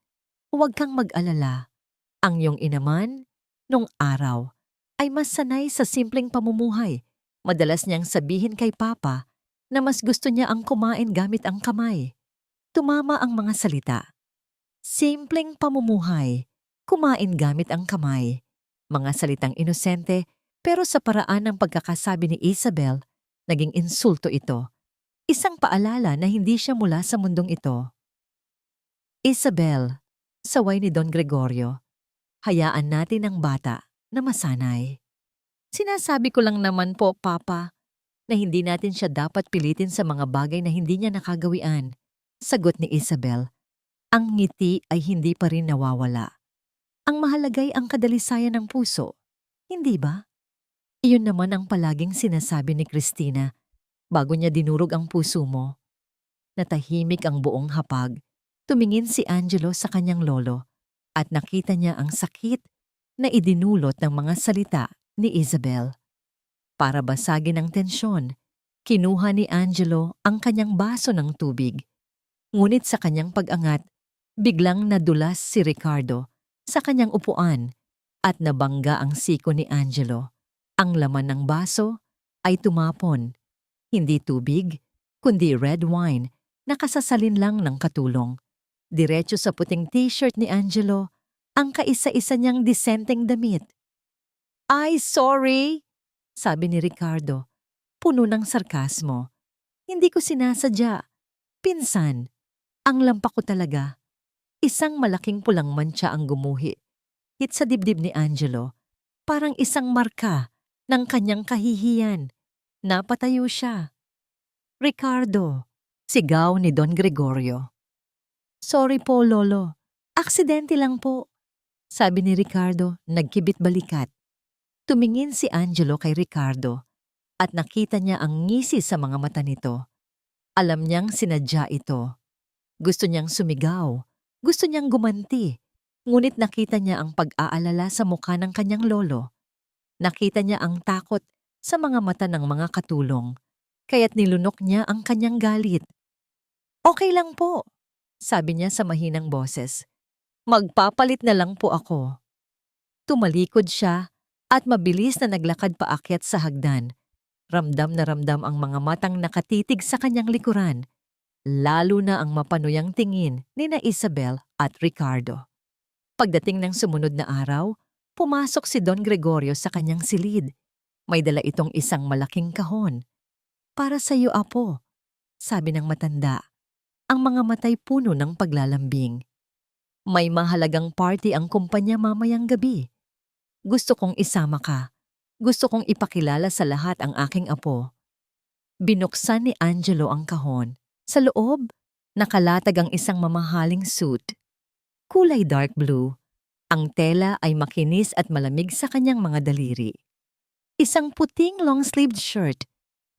S1: Huwag kang mag-alala. Ang iyong inaman, nung araw, ay mas sanay sa simpleng pamumuhay. Madalas niyang sabihin kay Papa na mas gusto niya ang kumain gamit ang kamay. Tumama ang mga salita. Simpleng pamumuhay, kumain gamit ang kamay. Mga salitang inosente, pero sa paraan ng pagkakasabi ni Isabel, naging insulto ito. Isang paalala na hindi siya mula sa mundong ito. Isabel, saway ni Don Gregorio, hayaan natin ang bata na masanay. Sinasabi ko lang naman po, Papa, na hindi natin siya dapat pilitin sa mga bagay na hindi niya nakagawian. Sagot ni Isabel. Ang ngiti ay hindi pa rin nawawala. Ang mahalagay ang kadalisayan ng puso, hindi ba? Iyon naman ang palaging sinasabi ni Cristina bago niya dinurog ang puso mo. Natahimik ang buong hapag. Tumingin si Angelo sa kanyang lolo at nakita niya ang sakit na idinulot ng mga salita ni Isabel. Para basagin ang tensyon, kinuha ni Angelo ang kanyang baso ng tubig. Ngunit sa kanyang pag-angat, biglang nadulas si Ricardo sa kanyang upuan at nabangga ang siko ni Angelo. Ang laman ng baso ay tumapon. Hindi tubig, kundi red wine na kasasalin lang ng katulong. Diretso sa puting t-shirt ni Angelo ang kaisa-isa niyang disenteng damit. "Ay, sorry," sabi ni Ricardo, puno ng sarkasmo. "Hindi ko sinasadya. Pinsan, ang lampak ko talaga." Isang malaking pulang mantsa ang gumuhi. Hit sa dibdib ni Angelo, parang isang marka ng kanyang kahihiyan. Napatayo siya. "Ricardo," sigaw ni Don Gregorio. "Sorry po, Lolo. Aksidente lang po," sabi ni Ricardo, nagkibit balikat. Tumingin si Angelo kay Ricardo at nakita niya ang ngisi sa mga mata nito. Alam niyang sinadya ito. Gusto niyang sumigaw, gusto niyang gumanti, ngunit nakita niya ang pag-aalala sa mukha ng kanyang lolo. Nakita niya ang takot sa mga mata ng mga katulong, kaya't nilunok niya ang kanyang galit. "Okay lang po," sabi niya sa mahinang boses. "Magpapalit na lang po ako." Tumalikod siya at mabilis na naglakad paakyat sa hagdan. Ramdam na ramdam ang mga matang nakatitig sa kanyang likuran, lalo na ang mapanuyang tingin ni na Isabel at Ricardo. Pagdating ng sumunod na araw, pumasok si Don Gregorio sa kanyang silid. May dala itong isang malaking kahon. "Para sa iyo, apo," sabi ng matanda. Ang mga matay puno ng paglalambing. "May mahalagang party ang kumpanya mamayang gabi. Gusto kong isama ka. Gusto kong ipakilala sa lahat ang aking apo." Binuksan ni Angelo ang kahon. Sa loob, nakalatag ang isang mamahaling suit. Kulay dark blue. Ang tela ay makinis at malamig sa kanyang mga daliri. isang puting long-sleeved shirt,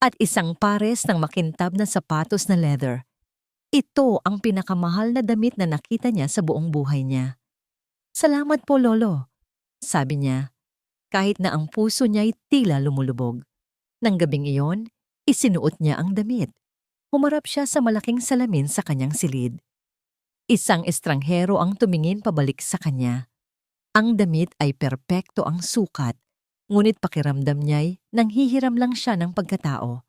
S1: at isang pares ng makintab na sapatos na leather. Ito ang pinakamahal na damit na nakita niya sa buong buhay niya. "Salamat po, Lolo," sabi niya, kahit na ang puso niya'y tila lumulubog. Nang gabing iyon, isinuot niya ang damit. Humarap siya sa malaking salamin sa kanyang silid. Isang estranghero ang tumingin pabalik sa kanya. Ang damit ay perpekto ang sukat, ngunit pakiramdam niya'y nanghihiram lang siya ng pagkatao.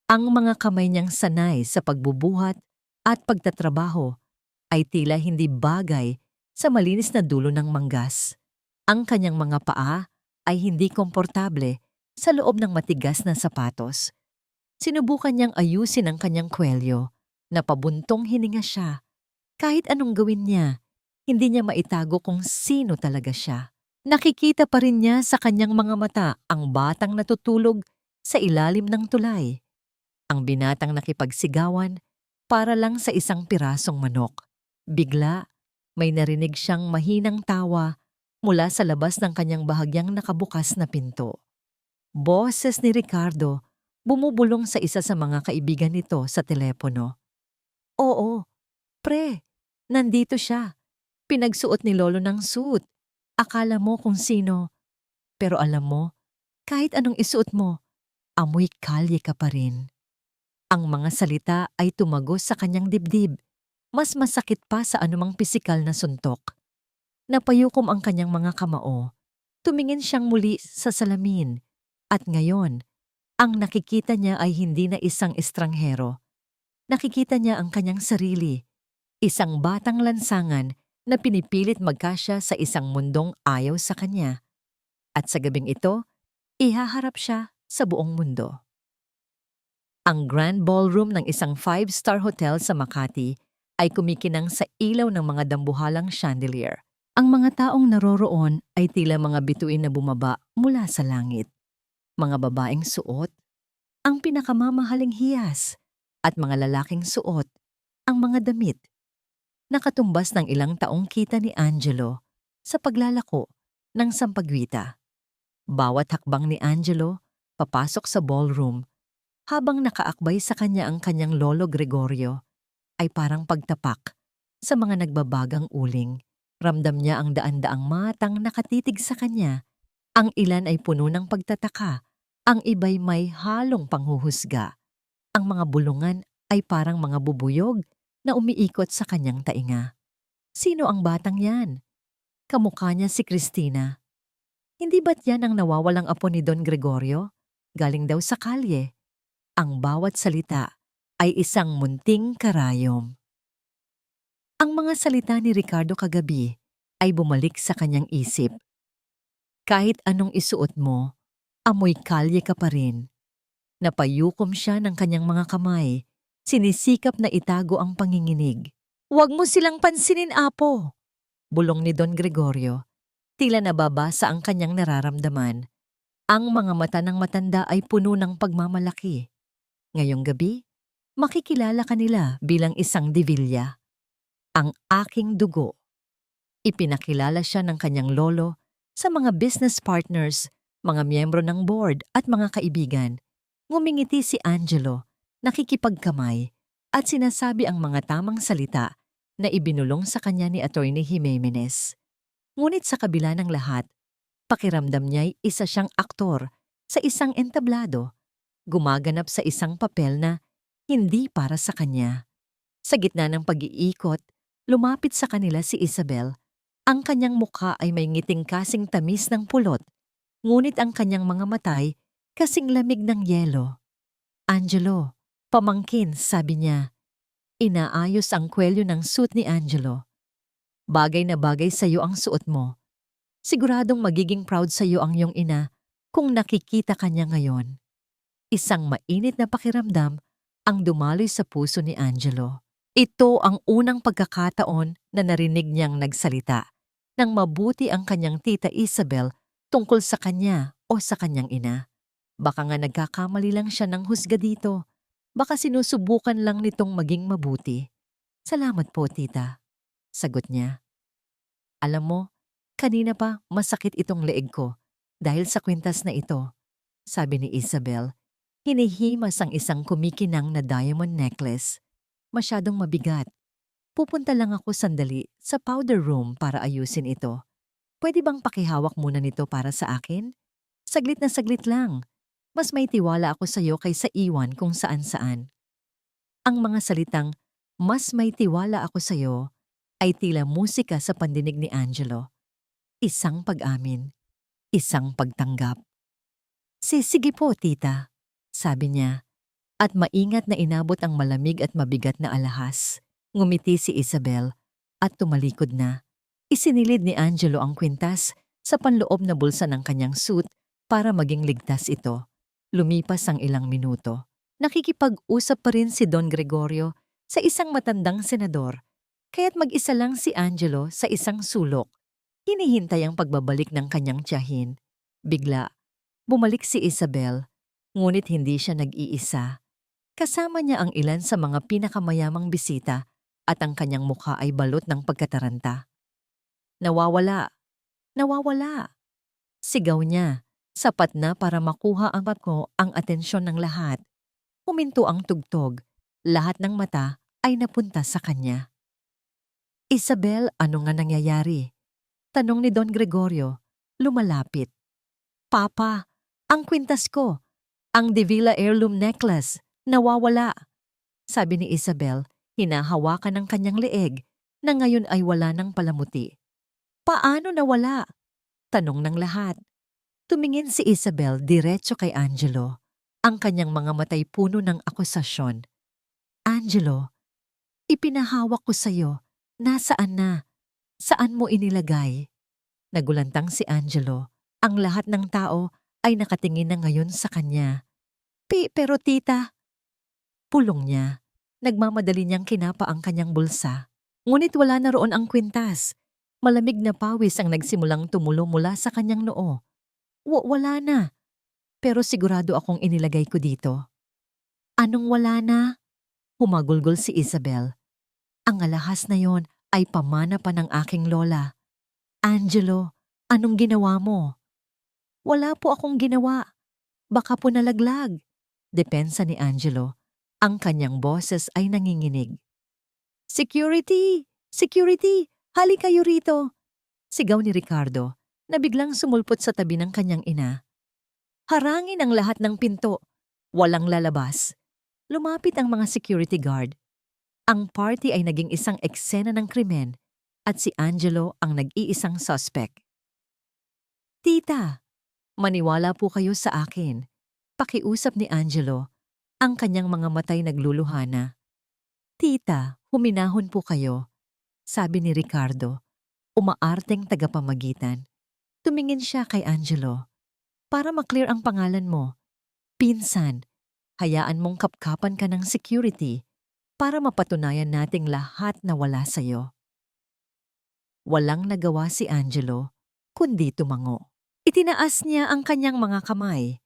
S1: Ang mga kamay niyang sanay sa pagbubuhat at pagtatrabaho ay tila hindi bagay sa malinis na dulo ng manggas. Ang kanyang mga paa ay hindi komportable sa loob ng matigas na sapatos. Sinubukan niyang ayusin ang kanyang kwelyo, napabuntong hininga siya. Kahit anong gawin niya, hindi niya maitago kung sino talaga siya. Nakikita pa rin niya sa kanyang mga mata ang batang natutulog sa ilalim ng tulay. Ang binatang nakipagsigawan para lang sa isang pirasong manok. Bigla, may narinig siyang mahinang tawa mula sa labas ng kanyang bahagyang nakabukas na pinto. Boses ni Ricardo bumubulong sa isa sa mga kaibigan nito sa telepono. "Oo, pre, nandito siya. Pinagsuot ni Lolo ng suit. Akala mo kung sino. Pero alam mo, kahit anong isuot mo, amoy kalye ka pa rin." Ang mga salita ay tumagos sa kanyang dibdib. Mas masakit pa sa anumang pisikal na suntok. Napayukom ang kanyang mga kamao. Tumingin siyang muli sa salamin. At ngayon, ang nakikita niya ay hindi na isang estranghero. Nakikita niya ang kanyang sarili. Isang batang lansangan na pinipilit magkasya sa isang mundong ayaw sa kanya. At sa gabing ito, ihaharap siya sa buong mundo. Ang grand ballroom ng isang 5-star hotel sa Makati ay kumikinang sa ilaw ng mga dambuhalang chandelier. Ang mga taong naroroon ay tila mga bituin na bumaba mula sa langit. Mga babaeng suot, ang pinakamamahaling hiyas, at mga lalaking suot, ang mga damit. Nakatumbas ng ilang taong kita ni Angelo sa paglalako ng sampagwita. Bawat hakbang ni Angelo papasok sa ballroom, habang nakaakbay sa kanya ang kanyang lolo Gregorio, ay parang pagtapak sa mga nagbabagang uling. Ramdam niya ang daan-daang matang nakatitig sa kanya. Ang ilan ay puno ng pagtataka, ang iba'y may halong panghuhusga. Ang mga bulungan ay parang mga bubuyog na umiikot sa kanyang tainga. Sino ang batang yan? Kamukha niya si Cristina. Hindi ba't yan ang nawawalang apo ni Don Gregorio? Galing daw sa kalye. Ang bawat salita ay isang munting karayom. Ang mga salita ni Ricardo kagabi ay bumalik sa kanyang isip. Kahit anong isuot mo, amoy kalye ka pa rin. Napayukom siya ng kanyang mga kamay, sinisikap na itago ang panginginig. "Huwag mo silang pansinin, apo!" bulong ni Don Gregorio. Tila nababasa ang kanyang nararamdaman. Ang mga mata ng matanda ay puno ng pagmamalaki. Ngayong gabi, makikilala ka nila bilang isang Divilla. Ang aking dugo. Ipinakilala siya ng kanyang lolo sa mga business partners, mga miyembro ng board at mga kaibigan. Ngumingiti si Angelo, nakikipagkamay, at sinasabi ang mga tamang salita na ibinulong sa kanya ni Attorney Jimenez. Ngunit sa kabila ng lahat, pakiramdam niya'y isa siyang aktor sa isang entablado, gumaganap sa isang papel na hindi para sa kanya. Sa gitna ng pag-iikot, lumapit sa kanila si Isabel. Ang kanyang mukha ay may ngiting kasing tamis ng pulot, ngunit ang kanyang mga matay kasing lamig ng yelo. "Angelo, pamangkin," sabi niya. Inaayos ang kwelyo ng suit ni Angelo. "Bagay na bagay sa iyo ang suot mo. Siguradong magiging proud sa iyo ang iyong ina kung nakikita ka niya ngayon." Isang mainit na pakiramdam ang dumaloy sa puso ni Angelo. Ito ang unang pagkakataon na narinig niyang nagsalita nang mabuti ang kanyang tita Isabel tungkol sa kanya o sa kanyang ina. Baka nga nagkakamali lang siya ng husga dito. Baka sinusubukan lang nitong maging mabuti. "Salamat po, tita," sagot niya. "Alam mo, kanina pa masakit itong leeg ko dahil sa kwintas na ito. sabi ni Isabel. Hinihimas ang isang kumikinang na diamond necklace. Masyadong mabigat. Pupunta lang ako sandali sa powder room para ayusin ito. Pwede bang pakihawak muna nito para sa akin? Saglit na saglit lang. Mas may tiwala ako sa iyo kaysa iwan kung saan-saan. Ang mga salitang, mas may tiwala ako sa iyo, ay tila musika sa pandinig ni Angelo. Isang pag-amin, isang pagtanggap. Sige po, tita, sabi niya, at maingat na inabot ang malamig at mabigat na alahas. Ngumiti si Isabel at tumalikod na. Isinilid ni Angelo ang kwintas sa panloob na bulsa ng kanyang suit para maging ligtas ito. Lumipas ang ilang minuto. Nakikipag-usap pa rin si Don Gregorio sa isang matandang senador, kaya't mag-isa lang si Angelo sa isang sulok. Hinihintay ang pagbabalik ng kanyang tiyahin. Bigla, bumalik si Isabel, ngunit hindi siya nag-iisa. Kasama niya ang ilan sa mga pinakamayamang bisita at ang kanyang mukha ay balot ng pagkataranta. Nawawala, nawawala. Sigaw niya, sapat na para makuha ang atensyon ng lahat. Huminto ang tugtog, lahat ng mata ay napunta sa kanya. Isabel, ano nga nangyayari? Tanong ni Don Gregorio, lumalapit. Papa, ang kwintas ko, ang De Villa heirloom necklace, nawawala. Sabi ni Isabel, hinahawakan ng kanyang leeg na ngayon ay wala ng palamuti. Paano nawala? Tanong ng lahat. Tumingin si Isabel diretso kay Angelo. Ang kanyang mga matay puno ng akusasyon. Angelo, ipinahawak ko sa'yo. Nasaan na? Saan mo inilagay? Nagulantang si Angelo. Ang lahat ng tao ay nakatingin na ngayon sa kanya. Pero tita, pulong niya. Nagmamadali niyang kinapa ang kanyang bulsa. Ngunit wala na roon ang kwintas. Malamig na pawis ang nagsimulang tumulo mula sa kanyang noo. Wala na. Pero sigurado akong inilagay ko dito. Anong wala na? Humagulgol si Isabel. Ang alahas na yon ay pamana pa ng aking lola. Angelo, anong ginawa mo? Wala po akong ginawa. Baka po nalaglag. Depensa ni Angelo. Ang kanyang boses ay nanginginig. Security! Security! Hali kayo rito! Sigaw ni Ricardo na biglang sumulpot sa tabi ng kanyang ina. Harangin ang lahat ng pinto. Walang lalabas. Lumapit ang mga security guard. Ang party ay naging isang eksena ng krimen at si Angelo ang nag-iisang suspect. Tita, maniwala po kayo sa akin. Pakiusap ni Angelo, ang kanyang mga matay nagluluhana. Tita, huminahon po kayo, sabi ni Ricardo, umaarteng tagapamagitan. Tumingin siya kay Angelo. Para maklear ang pangalan mo, pinsan, hayaan mong kapkapan ka ng security para mapatunayan nating lahat na wala sa'yo. Walang nagawa si Angelo, kundi tumango. Itinaas niya ang kanyang mga kamay.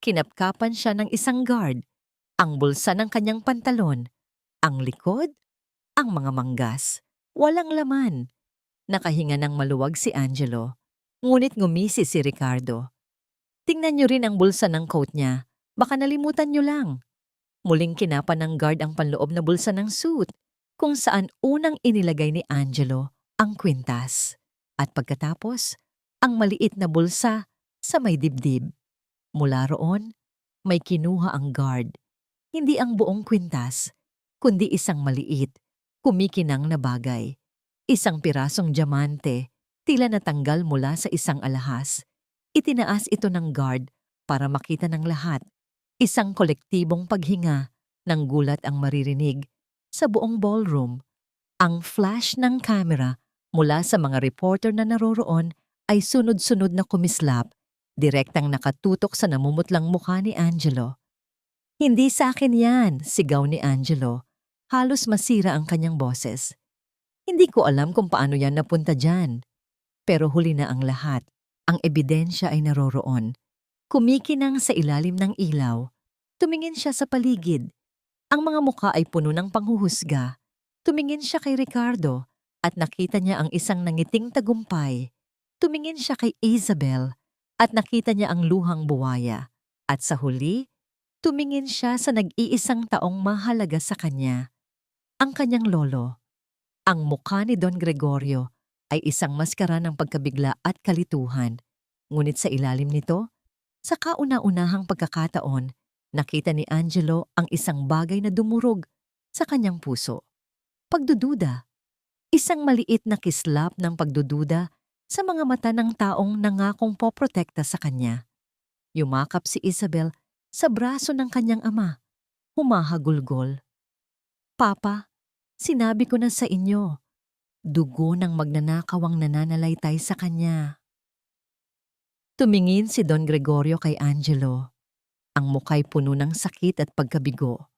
S1: Kinapkapan siya ng isang guard, ang bulsa ng kanyang pantalon, ang likod, ang mga manggas. Walang laman. Nakahinga ng maluwag si Angelo, ngunit ngumisi si Ricardo. Tingnan niyo rin ang bulsa ng coat niya, baka nalimutan niyo lang. Muling kinapa ng guard ang panloob na bulsa ng suit, kung saan unang inilagay ni Angelo ang kwintas. At pagkatapos, ang maliit na bulsa sa may dibdib. Mula roon, may kinuha ang guard. Hindi ang buong kwintas, kundi isang maliit, kumikinang na bagay. Isang pirasong diamante, tila natanggal mula sa isang alahas. Itinaas ito ng guard para makita ng lahat. Isang kolektibong paghinga ng gulat ang maririnig sa buong ballroom. Ang flash ng camera mula sa mga reporter na naroroon ay sunod-sunod na kumislap, direktang nakatutok sa namumutlang mukha ni Angelo. Hindi sa akin yan, sigaw ni Angelo. Halos masira ang kanyang boses. Hindi ko alam kung paano yan napunta dyan. Pero huli na ang lahat. Ang ebidensya ay naroroon. Kumikinang sa ilalim ng ilaw. Tumingin siya sa paligid. Ang mga mukha ay puno ng panghuhusga. Tumingin siya kay Ricardo at nakita niya ang isang nangiting tagumpay. Tumingin siya kay Isabel at nakita niya ang luhang buwaya. At sa huli, tumingin siya sa nag-iisang taong mahalaga sa kanya, ang kanyang lolo. Ang mukha ni Don Gregorio ay isang maskara ng pagkabigla at kalituhan. Ngunit sa ilalim nito, sa kauna-unahang pagkakataon, nakita ni Angelo ang isang bagay na dumurog sa kanyang puso. Pagdududa. Isang maliit na kislap ng pagdududa sa mga mata ng taong nangakong poprotekta sa kanya. Yumakap si Isabel sa braso ng kanyang ama, humahagulgol. Papa, sinabi ko na sa inyo, dugo ng magnanakaw ang nananalaytay sa kanya. Tumingin si Don Gregorio kay Angelo. Ang muka'y puno ng sakit at pagkabigo.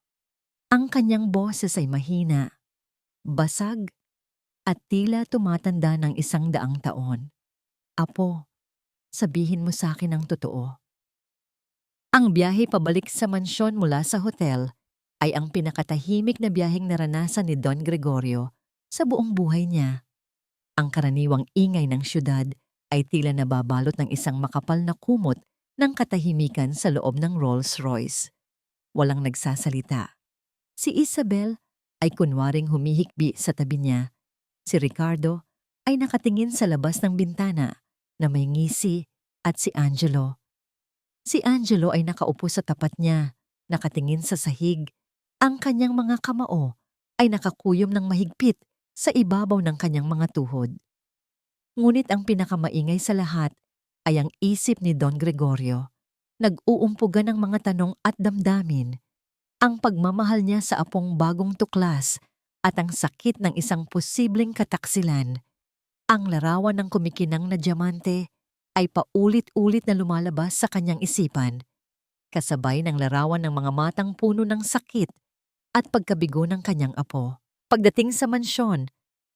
S1: Ang kanyang boses ay mahina, basag, at tila tumatanda ng 100 taon. Apo, sabihin mo sa akin ang totoo. Ang biyahe pabalik sa mansyon mula sa hotel ay ang pinakatahimik na biyaheng naranasan ni Don Gregorio sa buong buhay niya. Ang karaniwang ingay ng syudad ay tila nababalot ng isang makapal na kumot ng katahimikan sa loob ng Rolls-Royce. Walang nagsasalita. Si Isabel ay kunwaring humihikbi sa tabi niya. Si Ricardo ay nakatingin sa labas ng bintana na may ngisi at si Angelo. Si Angelo ay nakaupo sa tapat niya, nakatingin sa sahig. Ang kanyang mga kamao ay nakakuyom ng mahigpit sa ibabaw ng kanyang mga tuhod. Ngunit ang pinakamaingay sa lahat ay ang isip ni Don Gregorio. Nag-uumpugan ng mga tanong at damdamin. Ang pagmamahal niya sa apong bagong tuklas at ang sakit ng isang posibleng kataksilan. Ang larawan ng kumikinang na diamante ay paulit-ulit na lumalabas sa kanyang isipan, kasabay ng larawan ng mga matang puno ng sakit at pagkabigo ng kanyang apo. Pagdating sa mansyon,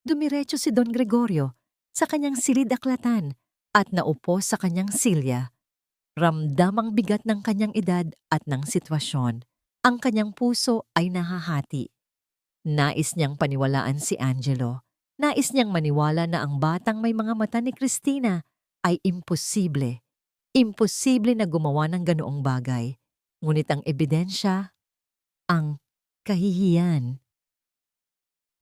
S1: dumiretso si Don Gregorio sa kanyang silid-aklatan at naupo sa kanyang silya. Ramdam ang bigat ng kanyang edad at ng sitwasyon. Ang kanyang puso ay nahahati. Nais niyang paniwalaan si Angelo. Nais niyang maniwala na ang batang may mga mata ni Cristina ay imposible. Imposible na gumawa ng ganoong bagay. Ngunit ang ebidensya, ang kahihiyan.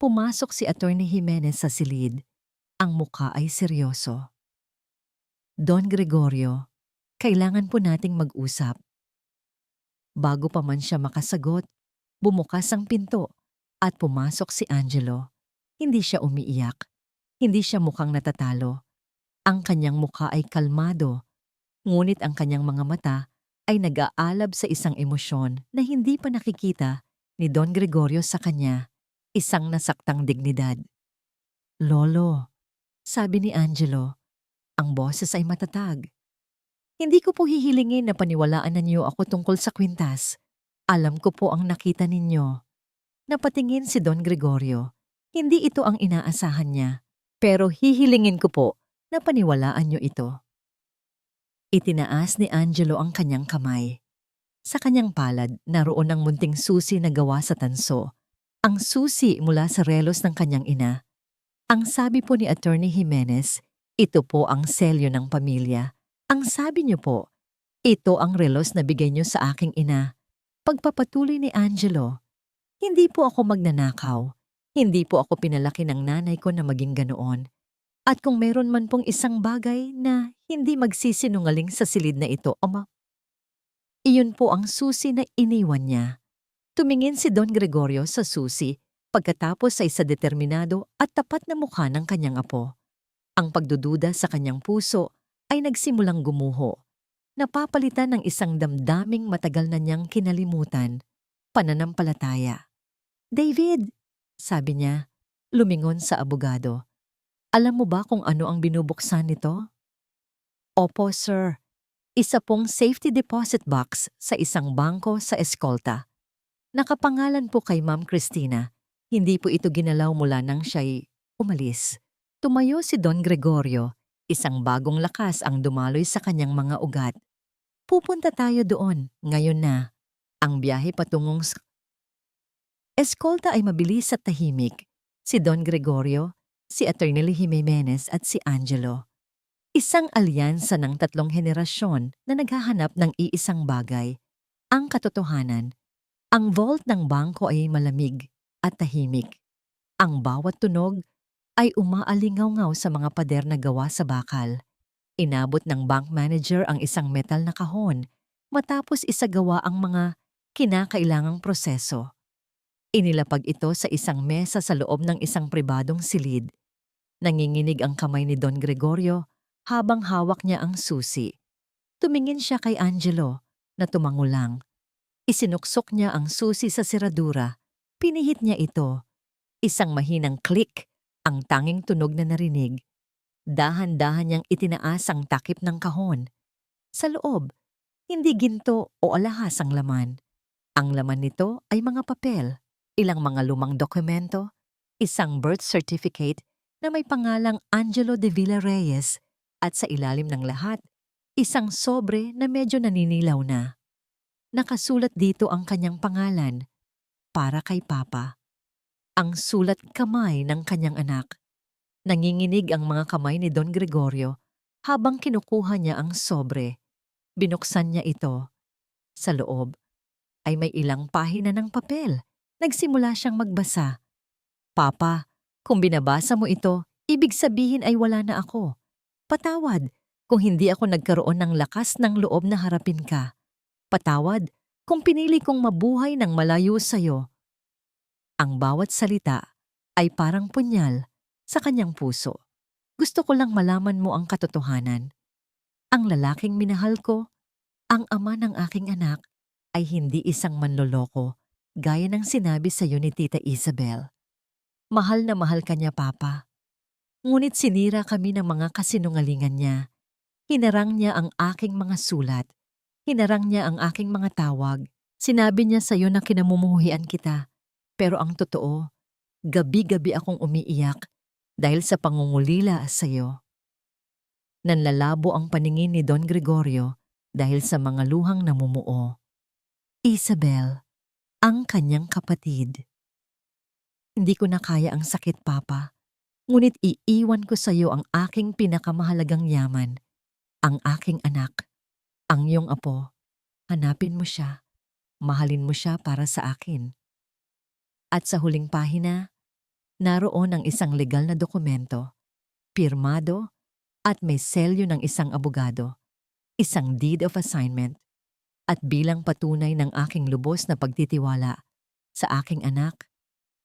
S1: Pumasok si Attorney Jimenez sa silid. Ang mukha ay seryoso. Don Gregorio, kailangan po nating mag-usap. Bago pa man siya makasagot, bumukas ang pinto at pumasok si Angelo. Hindi siya umiiyak. Hindi siya mukhang natatalo. Ang kanyang mukha ay kalmado, ngunit ang kanyang mga mata ay nag-aalab sa isang emosyon na hindi pa nakikita ni Don Gregorio sa kanya, isang nasaktang dignidad. Lolo, sabi ni Angelo, ang boses ay matatag. Hindi ko po hihilingin na paniwalaan ninyo ako tungkol sa kwintas. Alam ko po ang nakita ninyo. Napatingin si Don Gregorio. Hindi ito ang inaasahan niya. Pero hihilingin ko po na paniwalaan niyo ito. Itinaas ni Angelo ang kanyang kamay. Sa kanyang palad, naroon ang munting susi na gawa sa tanso. Ang susi mula sa relos ng kanyang ina. Ang sabi po ni Attorney Jimenez, ito po ang selyo ng pamilya. Ang sabi niyo po, ito ang relos na bigay niyo sa aking ina. Pagpapatuloy ni Angelo, hindi po ako magnanakaw. Hindi po ako pinalaki ng nanay ko na maging ganoon. At kung meron man pong isang bagay na hindi magsisinungaling sa silid na ito, Ama, iyon po ang susi na iniwan niya. Tumingin si Don Gregorio sa susi pagkatapos ay sa determinado at tapat na mukha ng kanyang apo. Ang pagdududa sa kanyang puso ay nagsimulang gumuho. Napapalitan ng isang damdaming matagal na niyang kinalimutan, pananampalataya. David, sabi niya, lumingon sa abogado. Alam mo ba kung ano ang binubuksan nito? Opo, sir. Isa pong safety deposit box sa isang bangko sa Escolta. Nakapangalan po kay Ma'am Cristina. Hindi po ito ginalaw mula nang siya'y umalis. Tumayo si Don Gregorio. Isang bagong lakas ang dumaloy sa kanyang mga ugat. Pupunta tayo doon, ngayon na. Ang biyahe patungong Escolta ay mabilis at tahimik. Si Don Gregorio, si Attorney Jimenez at si Angelo. Isang alyansa ng tatlong henerasyon na naghahanap ng iisang bagay. Ang katotohanan, ang vault ng bangko ay malamig at tahimik. Ang bawat tunog ay umaalingaw-ngaw sa mga pader na gawa sa bakal. Inabot ng bank manager ang isang metal na kahon matapos isagawa ang mga kinakailangang proseso. Inilapag ito sa isang mesa sa loob ng isang pribadong silid. Nanginginig ang kamay ni Don Gregorio habang hawak niya ang susi. Tumingin siya kay Angelo na tumango lang. Isinuksok niya ang susi sa seradura. Pinihit niya ito. Isang mahinang click ang tanging tunog na narinig. Dahan-dahan niyang itinaas ang takip ng kahon. Sa loob, hindi ginto o alahas ang laman. Ang laman nito ay mga papel, ilang mga lumang dokumento, isang birth certificate na may pangalang Angelo de Villarreyes at sa ilalim ng lahat, isang sobre na medyo naninilaw na. Nakasulat dito ang kanyang pangalan, para kay Papa. Ang sulat kamay ng kanyang anak. Nanginginig ang mga kamay ni Don Gregorio habang kinukuha niya ang sobre. Binuksan niya ito. Sa loob ay may ilang pahina ng papel. Nagsimula siyang magbasa. Papa, kung binabasa mo ito, ibig sabihin ay wala na ako. Patawad kung hindi ako nagkaroon ng lakas ng loob na harapin ka. Patawad kung pinili kong mabuhay ng malayo sa'yo. Ang bawat salita ay parang punyal sa kanyang puso. Gusto ko lang malaman mo ang katotohanan. Ang lalaking minahal ko, ang ama ng aking anak, ay hindi isang manloloko gaya ng sinabi sa iyo ni Tita Isabel. Mahal na mahal ka niya, Papa. Ngunit sinira kami ng mga kasinungalingan niya. Hinarang niya ang aking mga sulat. Hinarang niya ang aking mga tawag. Sinabi niya sa iyo na kinamumuhian kita. Pero ang totoo, gabi-gabi akong umiiyak dahil sa pangungulila sa iyo. Nanlalabo ang paningin ni Don Gregorio dahil sa mga luhang namumuo. Isabel, ang kanyang kapatid. Hindi ko na kaya ang sakit, Papa. Ngunit iiwan ko sa iyo ang aking pinakamahalagang yaman, ang aking anak, ang iyong apo. Hanapin mo siya. Mahalin mo siya para sa akin. At sa huling pahina, naroon ang isang legal na dokumento, pirmado at may selyo ng isang abogado, isang deed of assignment, at bilang patunay ng aking lubos na pagtitiwala sa aking anak,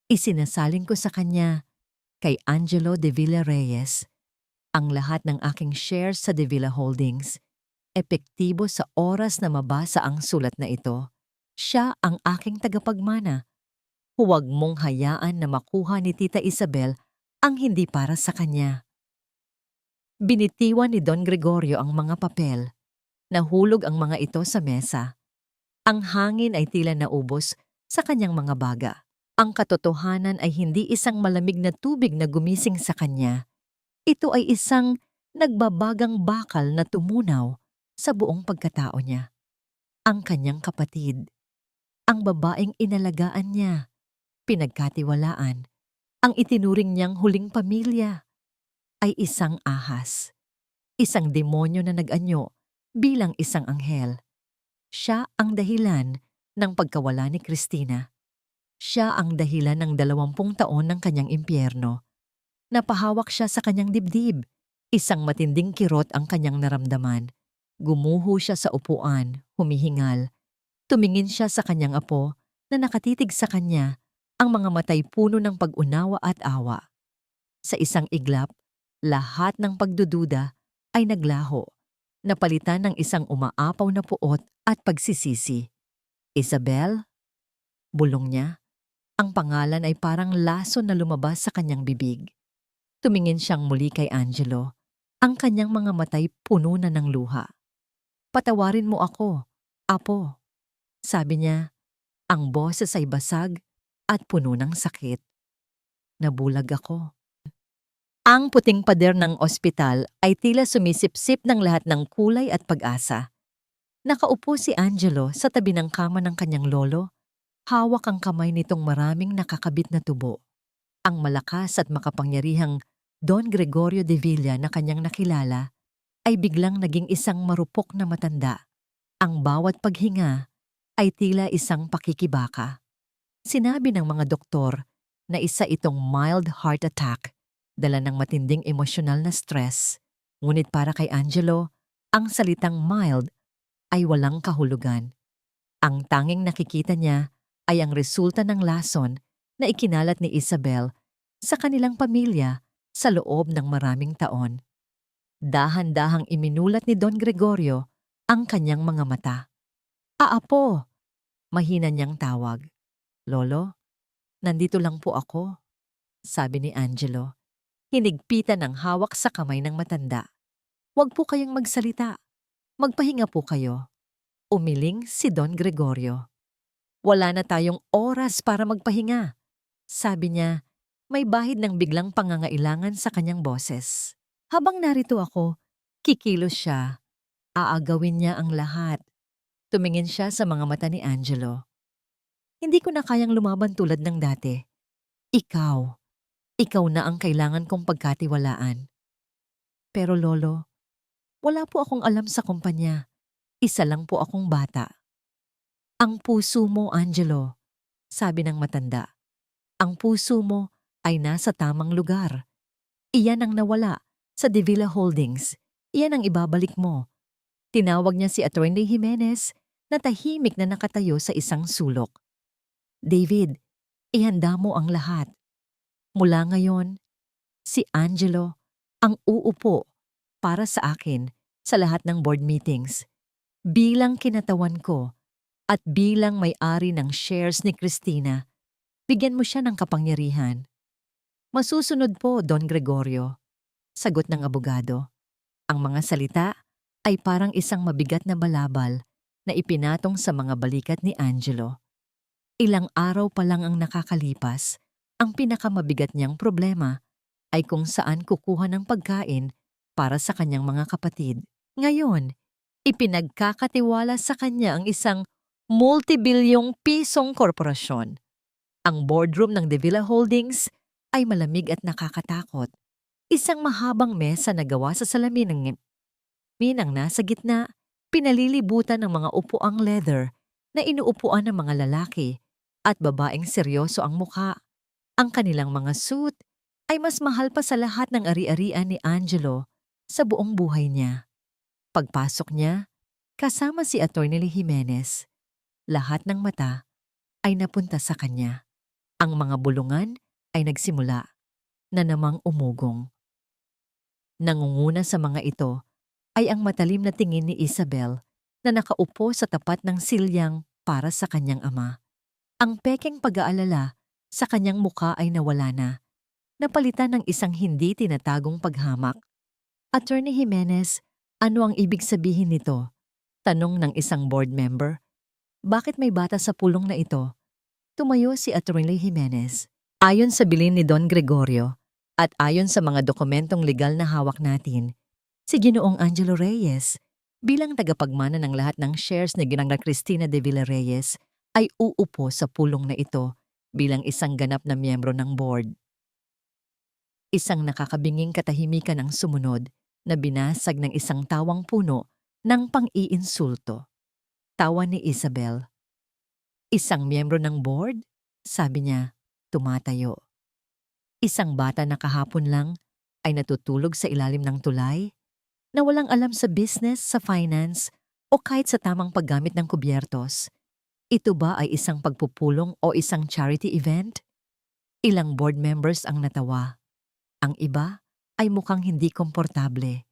S1: isinasalin ko sa kanya, kay Angelo de Villarreyes, ang lahat ng aking shares sa De Villa Holdings. Epektibo sa oras na mabasa ang sulat na ito. Siya ang aking tagapagmana. Huwag mong hayaan na makuha ni Tita Isabel ang hindi para sa kanya. Binitiwan ni Don Gregorio ang mga papel. Nahulog ang mga ito sa mesa. Ang hangin ay tila naubos sa kanyang mga baga. Ang katotohanan ay hindi isang malamig na tubig na gumising sa kanya. Ito ay isang nagbabagang bakal na tumunaw sa buong pagkatao niya. Ang kanyang kapatid, ang babaeng inalagaan niya, pinagkatiwalaan, ang itinuring niyang huling pamilya, ay isang ahas. Isang demonyo na nag-anyo bilang isang anghel. Siya ang dahilan ng pagkawala ni Cristina. Siya ang dahilan ng 20 taon ng kanyang impyerno. Napahawak siya sa kanyang dibdib. Isang matinding kirot ang kanyang naramdaman. Gumuho siya sa upuan, humihingal. Tumingin siya sa kanyang apo na nakatitig sa kanya, ang mga matay puno ng pag-unawa at awa. Sa isang iglap, lahat ng pagdududa ay naglaho, napalitan ng isang umaapaw na puot at pagsisisi. Isabel? Bulong niya. Ang pangalan ay parang laso na lumabas sa kanyang bibig. Tumingin siyang muli kay Angelo. Ang kanyang mga matay puno na ng luha. Patawarin mo ako, apo. Sabi niya, ang boses ay basag at puno ng sakit. Nabulag ako. Ang puting pader ng ospital ay tila sumisipsip ng lahat ng kulay at pag-asa. Nakaupo si Angelo sa tabi ng kama ng kanyang lolo. Hawak ang kamay nitong maraming nakakabit na tubo. Ang malakas at makapangyarihang Don Gregorio de Villa na kanyang nakilala ay biglang naging isang marupok na matanda. Ang bawat paghinga ay tila isang pakikibaka. Sinabi ng mga doktor na isa itong mild heart attack, dala ng matinding emosyonal na stress. Ngunit para kay Angelo, ang salitang mild ay walang kahulugan. Ang tanging nakikita niya ay ang resulta ng lason na ikinalat ni Isabel sa kanilang pamilya sa loob ng maraming taon. Dahan-dahang iminulat ni Don Gregorio ang kanyang mga mata. "Aapo," mahina niyang tawag. "Lolo, nandito lang po ako," sabi ni Angelo. Hinigpitan ng hawak sa kamay ng matanda. "Huwag po kayong magsalita. Magpahinga po kayo." Umiling si Don Gregorio. "Wala na tayong oras para magpahinga," sabi niya, may bahid ng biglang pangangailangan sa kanyang boses. "Habang narito ako, kikilos siya. Aagawin niya ang lahat." Tumingin siya sa mga mata ni Angelo. "Hindi ko na kayang lumaban tulad ng dati. Ikaw, ikaw na ang kailangan kong pagkatiwalaan." "Pero lolo, wala po akong alam sa kumpanya. Isa lang po akong bata." "Ang puso mo, Angelo," sabi ng matanda. "Ang puso mo ay nasa tamang lugar. Iyan ang nawala sa De Villa Holdings. Iyan ang ibabalik mo." Tinawag niya si Attorney Jimenez na tahimik na nakatayo sa isang sulok. "David, ihanda mo ang lahat. Mula ngayon, si Angelo ang uupo para sa akin sa lahat ng board meetings. Bilang kinatawan ko at bilang may-ari ng shares ni Christina, bigyan mo siya ng kapangyarihan." "Masusunod po, Don Gregorio," sagot ng abogado. Ang mga salita ay parang isang mabigat na balabal na ipinatong sa mga balikat ni Angelo. Ilang araw pa lang ang nakakalipas, ang pinakamabigat niyang problema ay kung saan kukuha ng pagkain para sa kanyang mga kapatid. Ngayon, ipinagkakatiwala sa kanya ang isang multibilyong pisong korporasyon. Ang boardroom ng De Villa Holdings ay malamig at nakakatakot. Isang mahabang mesa na gawa sa salamin ng minang nasa gitna, pinalilibutan ng mga upuang leather na inuupuan ng mga lalaki at babaeng seryoso ang mukha. Ang kanilang mga suit ay mas mahal pa sa lahat ng ari-arian ni Angelo sa buong buhay niya. Pagpasok niya, kasama si Attorney Jimenez, lahat ng mata ay napunta sa kanya. Ang mga bulungan ay nagsimula na namang umugong. Nangunguna sa mga ito ay ang matalim na tingin ni Isabel na nakaupo sa tapat ng silyang para sa kanyang ama. Ang pekeng pag-aalala sa kanyang mukha ay nawala na, napalitan ng isang hindi tinatagong paghamak. "Attorney Jimenez, ano ang ibig sabihin nito?" tanong ng isang board member. "Bakit may bata sa pulong na ito?" Tumayo si Attorney Jimenez. "Ayon sa bilin ni Don Gregorio at ayon sa mga dokumentong legal na hawak natin, si Ginoong Angelo Reyes, bilang tagapagmana ng lahat ng shares ni Ginang Cristina de Villarreyes, ay uupo sa pulong na ito bilang isang ganap na miyembro ng board." Isang nakakabinging katahimikan ang sumunod na binasag ng isang tawang puno ng pang-iinsulto. Tawa ni Isabel. "Isang miyembro ng board?" sabi niya, tumatayo. Isang bata na kahapon lang ay natutulog sa ilalim ng tulay, na walang alam sa business, sa finance, o kahit sa tamang paggamit ng kubyertos. Ito ba ay isang pagpupulong o isang charity event? Ilang board members ang natawa. Ang iba ay mukhang hindi komportable.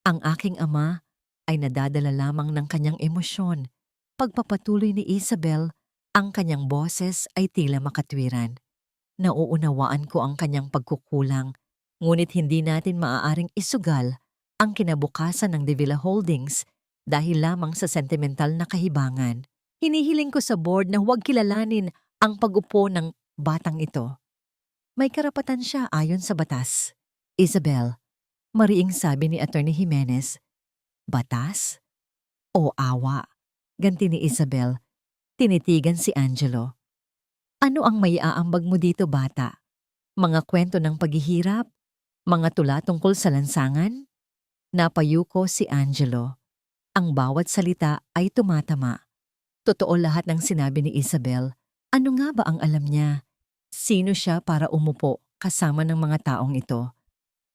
S1: Ang aking ama ay nadadala lamang ng kanyang emosyon. Pagpapatuloy ni Isabel, ang kanyang boses ay tila makatwiran. "Nauunawaan ko ang kanyang pagkukulang, ngunit hindi natin maaaring isugal ang kinabukasan ng De Villa Holdings dahil lamang sa sentimental na kahibangan. Hinihiling ko sa board na huwag kilalanin ang pag-upo ng batang ito. May karapatan siya ayon sa batas." "Isabel," mariing sabi ni Attorney Jimenez. "Batas? O awa?" ganti ni Isabel. Tinitigan si Angelo. "Ano ang maiaambag mo dito, bata? Mga kwento ng paghihirap? Mga tula tungkol sa lansangan?" Napayuko si Angelo. Ang bawat salita ay tumatama. Totoo lahat ng sinabi ni Isabel. Ano nga ba ang alam niya? Sino siya para umupo kasama ng mga taong ito?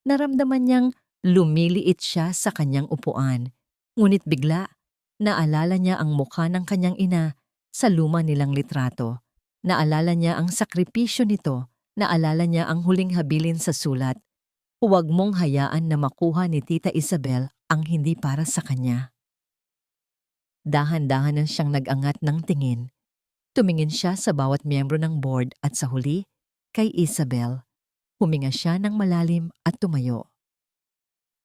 S1: Naramdaman niyang lumiliit siya sa kanyang upuan. Ngunit bigla, naalala niya ang mukha ng kanyang ina sa luma nilang litrato. Naalala niya ang sakripisyo nito. Naalala niya ang huling habilin sa sulat. Huwag mong hayaan na makuha ni Tita Isabel ang hindi para sa kanya. Dahan-dahan na siyang nag-angat ng tingin. Tumingin siya sa bawat miyembro ng board at sa huli, kay Isabel. Huminga siya ng malalim at tumayo.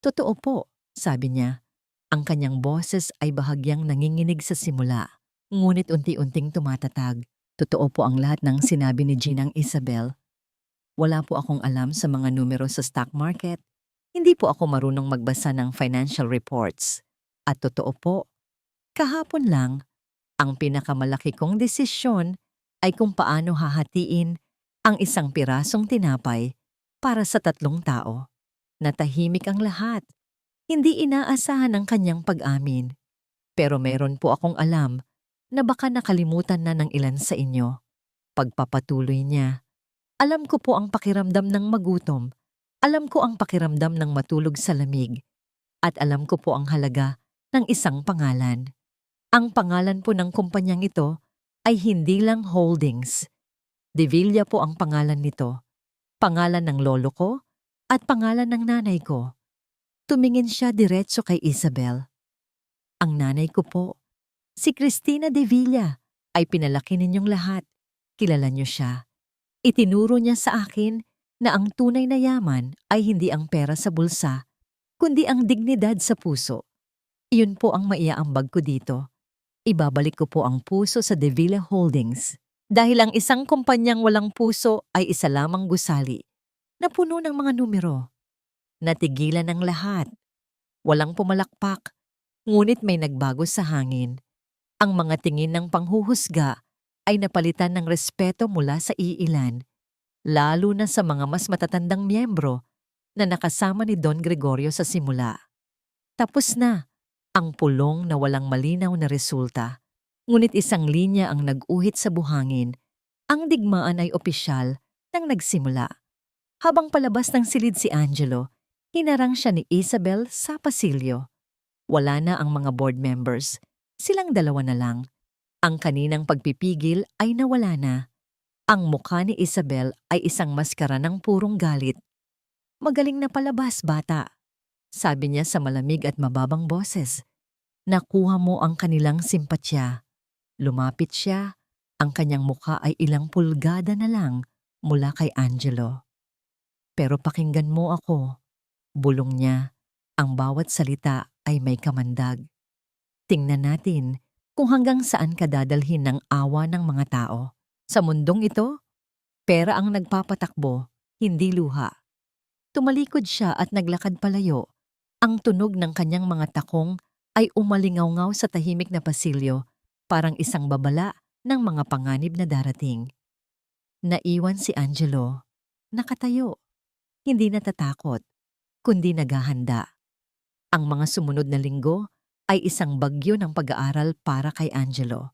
S1: Totoo po, sabi niya. Ang kanyang boses ay bahagyang nanginginig sa simula, ngunit unti-unting tumatatag. Totoo po ang lahat ng sinabi ni Ginang Isabel. Wala po akong alam sa mga numero sa stock market. Hindi po ako marunong magbasa ng financial reports. At totoo po, kahapon lang, ang pinakamalaki kong desisyon ay kung paano hahatiin ang isang pirasong tinapay para sa 3 tao. Natahimik ang lahat. Hindi inaasahan ang kanyang pag-amin. Pero meron po akong alam na baka nakalimutan na ng ilan sa inyo. Pagpapatuloy niya. Alam ko po ang pakiramdam ng magutom. Alam ko ang pakiramdam ng matulog sa lamig. At alam ko po ang halaga ng isang pangalan. Ang pangalan po ng kumpanyang ito ay hindi lang Holdings. De Villa po ang pangalan nito. Pangalan ng lolo ko at pangalan ng nanay ko. Tumingin siya diretso kay Isabel. Ang nanay ko po, si Cristina de Villa, ay pinalaki ninyong lahat. Kilala niyo siya. Itinuro niya sa akin na ang tunay na yaman ay hindi ang pera sa bulsa, kundi ang dignidad sa puso. Iyon po ang maiaambag ko dito. Ibabalik ko po ang puso sa De Villa Holdings dahil ang isang kumpanyang walang puso ay isa lamang gusali na puno ng mga numero. Natigilan ang lahat. Walang pumalakpak, ngunit may nagbago sa hangin. Ang mga tingin ng panghuhusga ay napalitan ng respeto mula sa iilan, lalo na sa mga mas matatandang miyembro na nakasama ni Don Gregorio sa simula. Tapos na ang pulong na walang malinaw na resulta, ngunit isang linya ang nag-uhit sa buhangin. Ang digmaan ay opisyal nang nagsimula. Habang palabas ng silid si Angelo, hinarang siya ni Isabel sa pasilyo. Wala na ang mga board members. Silang 2 na lang. Ang kaninang pagpipigil ay nawala na. Ang mukha ni Isabel ay isang maskara ng purong galit. Magaling na palabas, bata. Sabi niya sa malamig at mababang boses. Nakuha mo ang kanilang simpatya. Lumapit siya. Ang kanyang mukha ay ilang pulgada na lang mula kay Angelo. Pero pakinggan mo ako. Bulong niya. Ang bawat salita ay may kamandag. Tingnan natin kung hanggang saan ka dadalhin ng awa ng mga tao. Sa mundong ito, pera ang nagpapatakbo, hindi luha. Tumalikod siya at naglakad palayo. Ang tunog ng kanyang mga takong ay umalingaw-ngaw sa tahimik na pasilyo, parang isang babala ng mga panganib na darating. Naiwan si Angelo. Nakatayo. Hindi natatakot, kundi naghahanda. Ang mga sumunod na linggo ay isang bagyo ng pag-aaral para kay Angelo.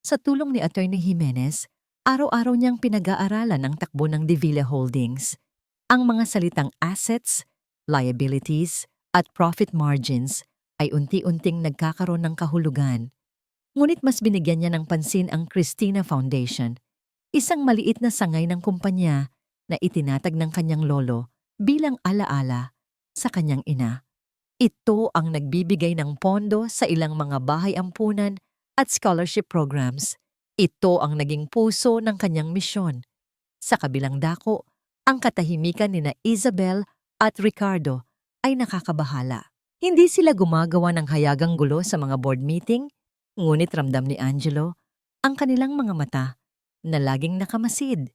S1: Sa tulong ni Attorney Jimenez, araw-araw niyang pinag-aaralan ang takbo ng De Villa Holdings. Ang mga salitang assets, liabilities, at profit margins ay unti-unting nagkakaroon ng kahulugan. Ngunit mas binigyan niya ng pansin ang Cristina Foundation, isang maliit na sangay ng kumpanya na itinatag ng kanyang lolo bilang alaala sa kanyang ina. Ito ang nagbibigay ng pondo sa ilang mga bahay ampunan at scholarship programs. Ito ang naging puso ng kanyang misyon. Sa kabilang dako, ang katahimikan ni Isabel at Ricardo ay nakakabahala. Hindi sila gumagawa ng hayagang gulo sa mga board meeting, ngunit ramdam ni Angelo ang kanilang mga mata na laging nakamasid.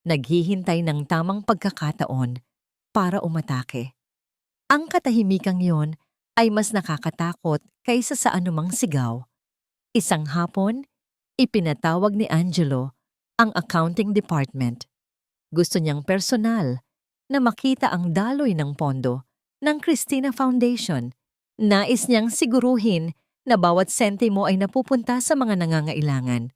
S1: Naghihintay ng tamang pagkakataon para umatake. Ang katahimikang yon ay mas nakakatakot kaysa sa anumang sigaw. Isang hapon, ipinatawag ni Angelo ang accounting department. Gusto niyang personal na makita ang daloy ng pondo ng Christina Foundation. Nais niyang siguruhin na bawat sentimo ay napupunta sa mga nangangailangan.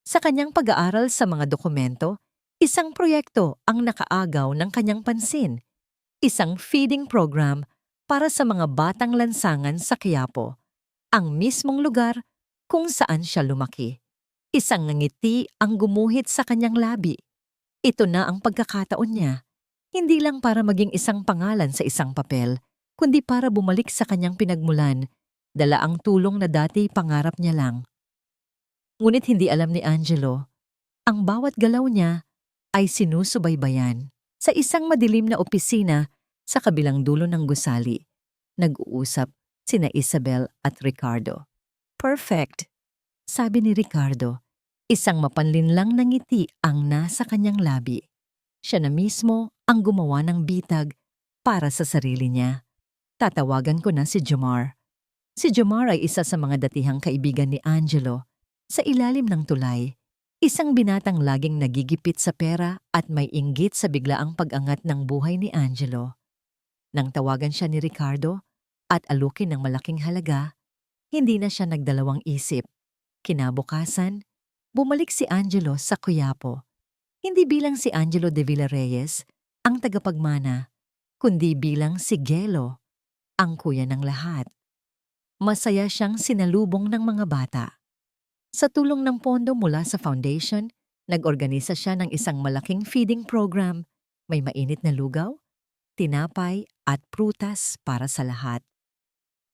S1: Sa kanyang pag-aaral sa mga dokumento, isang proyekto ang nakaagaw ng kanyang pansin. Isang feeding program para sa mga batang lansangan sa Quiapo, ang mismong lugar kung saan siya lumaki. Isang ngiti ang gumuhit sa kanyang labi. Ito na ang pagkakataon niya, hindi lang para maging isang pangalan sa isang papel, kundi para bumalik sa kanyang pinagmulan, dala ang tulong na dati pangarap niya lang. Ngunit hindi alam ni Angelo, ang bawat galaw niya ay sinusubaybayan. Sa isang madilim na opisina sa kabilang dulo ng gusali, nag-uusap sina Isabel at Ricardo. Perfect, sabi ni Ricardo. Isang mapanlinlang na ngiti ang nasa kanyang labi. Siya na mismo ang gumawa ng bitag para sa sarili niya. Tatawagan ko na si Jomar. Si Jomar ay isa sa mga datihang kaibigan ni Angelo. Sa ilalim ng tulay, isang binatang laging nagigipit sa pera at may inggit sa biglaang pag-angat ng buhay ni Angelo. Nang tawagan siya ni Ricardo at alukin ng malaking halaga, hindi na siya nagdalawang isip. Kinabukasan, bumalik si Angelo sa Quiapo. Hindi bilang si Angelo de Villarreyes, ang tagapagmana, kundi bilang si Gelo, ang kuya ng lahat. Masaya siyang sinalubong ng mga bata. Sa tulong ng pondo mula sa foundation, nag-organisa siya ng isang malaking feeding program. May mainit na lugaw, tinapay at prutas para sa lahat.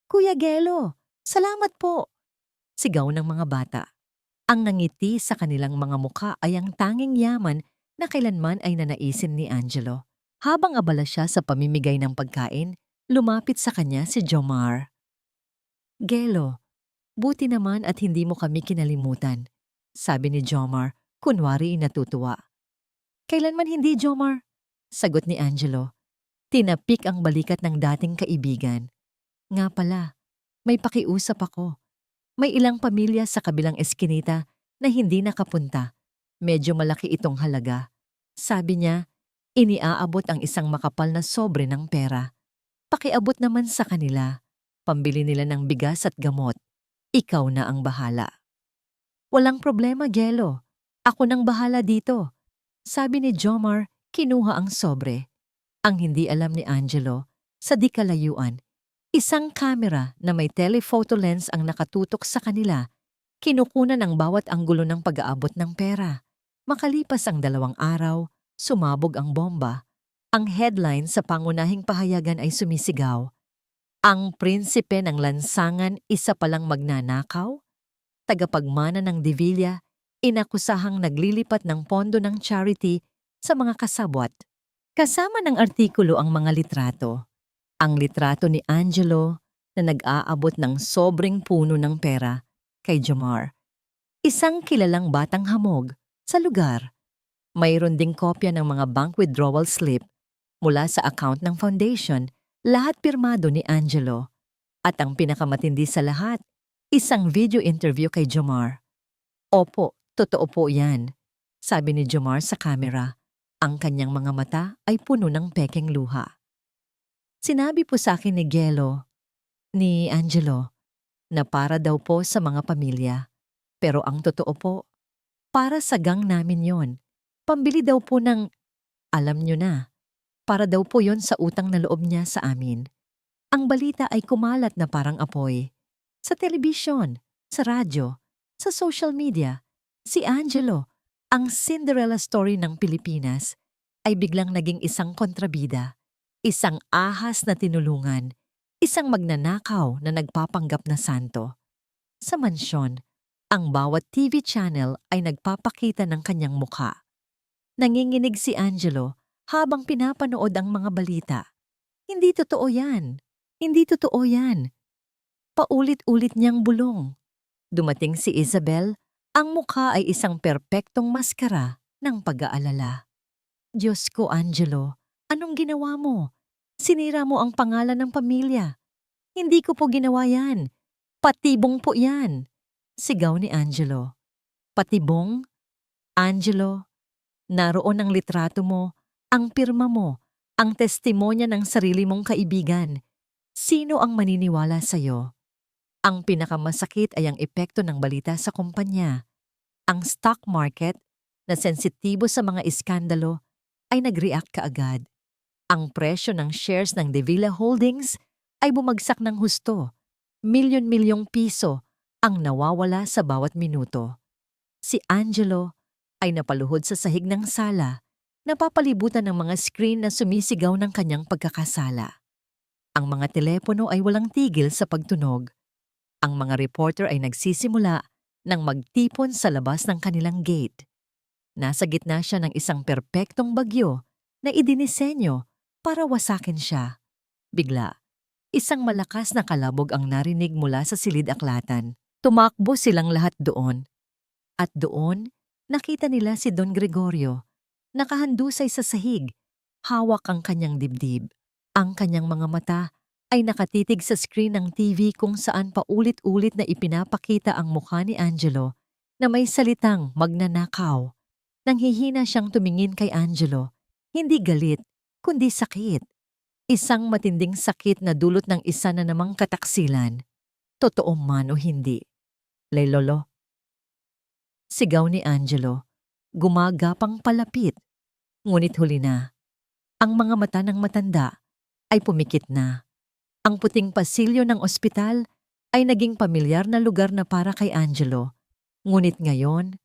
S1: Kuya Gelo, salamat po! Sigaw ng mga bata. Ang nangiti sa kanilang mga mukha ay ang tanging yaman na kailanman ay nanaisin ni Angelo. Habang abala siya sa pamimigay ng pagkain, lumapit sa kanya si Jomar. Gelo, buti naman at hindi mo kami kinalimutan, sabi ni Jomar, kunwari natutuwa. Kailanman hindi, Jomar, sagot ni Angelo. Tinapik ang balikat ng dating kaibigan. Nga pala, may pakiusap ako. May ilang pamilya sa kabilang eskinita na hindi nakapunta. Medyo malaki itong halaga. Sabi niya, iniaabot ang isang makapal na sobre ng pera. Pakiabot naman sa kanila. Pambili nila ng bigas at gamot. Ikaw na ang bahala. Walang problema, Gelo. Ako nang bahala dito. Sabi ni Jomar, kinuha ang sobre. Ang hindi alam ni Angelo, sa di kalayuan, isang kamera na may telephoto lens ang nakatutok sa kanila. Kinukunan ang bawat anggulo ng pag-aabot ng pera. Makalipas ang 2 araw, sumabog ang bomba. Ang headline sa pangunahing pahayagan ay sumisigaw. Ang prinsipe ng lansangan isa palang magnanakaw? Tagapagmana ng Divilla, inakusahang naglilipat ng pondo ng charity sa mga kasabwat. Kasama ng artikulo ang mga litrato. Ang litrato ni Angelo na nag-aabot ng sobrang puno ng pera kay Jomar. Isang kilalang batang hamog sa lugar. Mayroon ding kopya ng mga bank withdrawal slip mula sa account ng foundation, lahat pirmado ni Angelo. At ang pinakamatindi sa lahat, isang video interview kay Jomar. Opo, totoo po yan, sabi ni Jomar sa camera. Ang kanyang mga mata ay puno ng pekeng luha. Sinabi po sa akin ni Angelo, na para daw po sa mga pamilya. Pero ang totoo po, para sa gang namin yon. Pambili daw po ng, alam nyo na, para daw po yon sa utang na loob niya sa amin. Ang balita ay kumalat na parang apoy. Sa telebisyon, sa radyo, sa social media, si Angelo, ang Cinderella story ng Pilipinas, ay biglang naging isang kontrabida, isang ahas na tinulungan, isang magnanakaw na nagpapanggap na santo. Sa mansyon, ang bawat TV channel ay nagpapakita ng kanyang mukha. Nanginginig si Angelo habang pinapanood ang mga balita. Hindi totoo yan. Hindi totoo yan. Paulit-ulit niyang bulong. Dumating si Isabel, ang mukha ay isang perpektong maskara ng pag-aalala. Diyos ko, Angelo, anong ginawa mo? Sinira mo ang pangalan ng pamilya. Hindi ko po ginawa yan. Patibong po yan. Sigaw ni Angelo. Patibong? Angelo, naroon ang litrato mo, ang pirma mo, Ang testimonya ng sarili mong kaibigan. Sino ang maniniwala sa'yo? Ang pinakamasakit ay ang epekto ng balita sa kumpanya. Ang stock market, na sensitibo sa mga iskandalo, ay nag-react kaagad. Ang presyo ng shares ng De Villa Holdings ay bumagsak ng husto. Milyon-milyong piso ang nawawala sa bawat minuto. Si Angelo ay napaluhod sa sahig ng sala, napapalibutan ng mga screen na sumisigaw ng kanyang pagkakasala. Ang mga telepono ay walang tigil sa pagtunog. Ang mga reporter ay nagsisimula nang magtipon sa labas ng kanilang gate. Nasa gitna siya ng isang perpektong bagyo na idinisenyo para wasakin siya. Bigla, isang malakas na kalabog ang narinig mula sa silid-aklatan. Tumakbo silang lahat doon. At doon, nakita nila si Don Gregorio. Nakahandusay sa sahig, hawak ang kanyang dibdib. Ang kanyang mga mata ay nakatitig sa screen ng TV kung saan paulit-ulit na ipinapakita ang mukha ni Angelo na may salitang magnanakaw. Nanghihina siyang tumingin kay Angelo, hindi galit, kundi sakit. Isang matinding sakit na dulot ng isa na namang kataksilan. Totoo man o hindi. Lolo, sigaw ni Angelo, gumagapang palapit. Ngunit huli na. Ang mga mata ng matanda ay pumikit na. Ang puting pasilyo ng ospital ay naging pamilyar na lugar na para kay Angelo. Ngunit ngayon,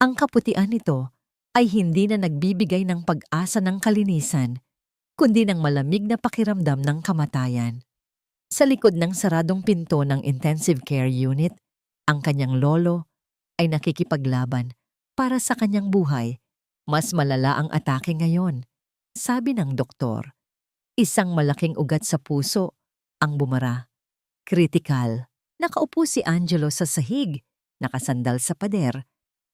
S1: ang kaputian nito ay hindi na nagbibigay ng pag-asa ng kalinisan, kundi ng malamig na pakiramdam ng kamatayan. Sa likod ng saradong pinto ng intensive care unit, ang kanyang lolo ay nakikipaglaban para sa kanyang buhay. Mas malala ang atake ngayon, sabi ng doktor. Isang malaking ugat sa puso ang bumara. Kritikal. Nakaupo si Angelo sa sahig, nakasandal sa pader.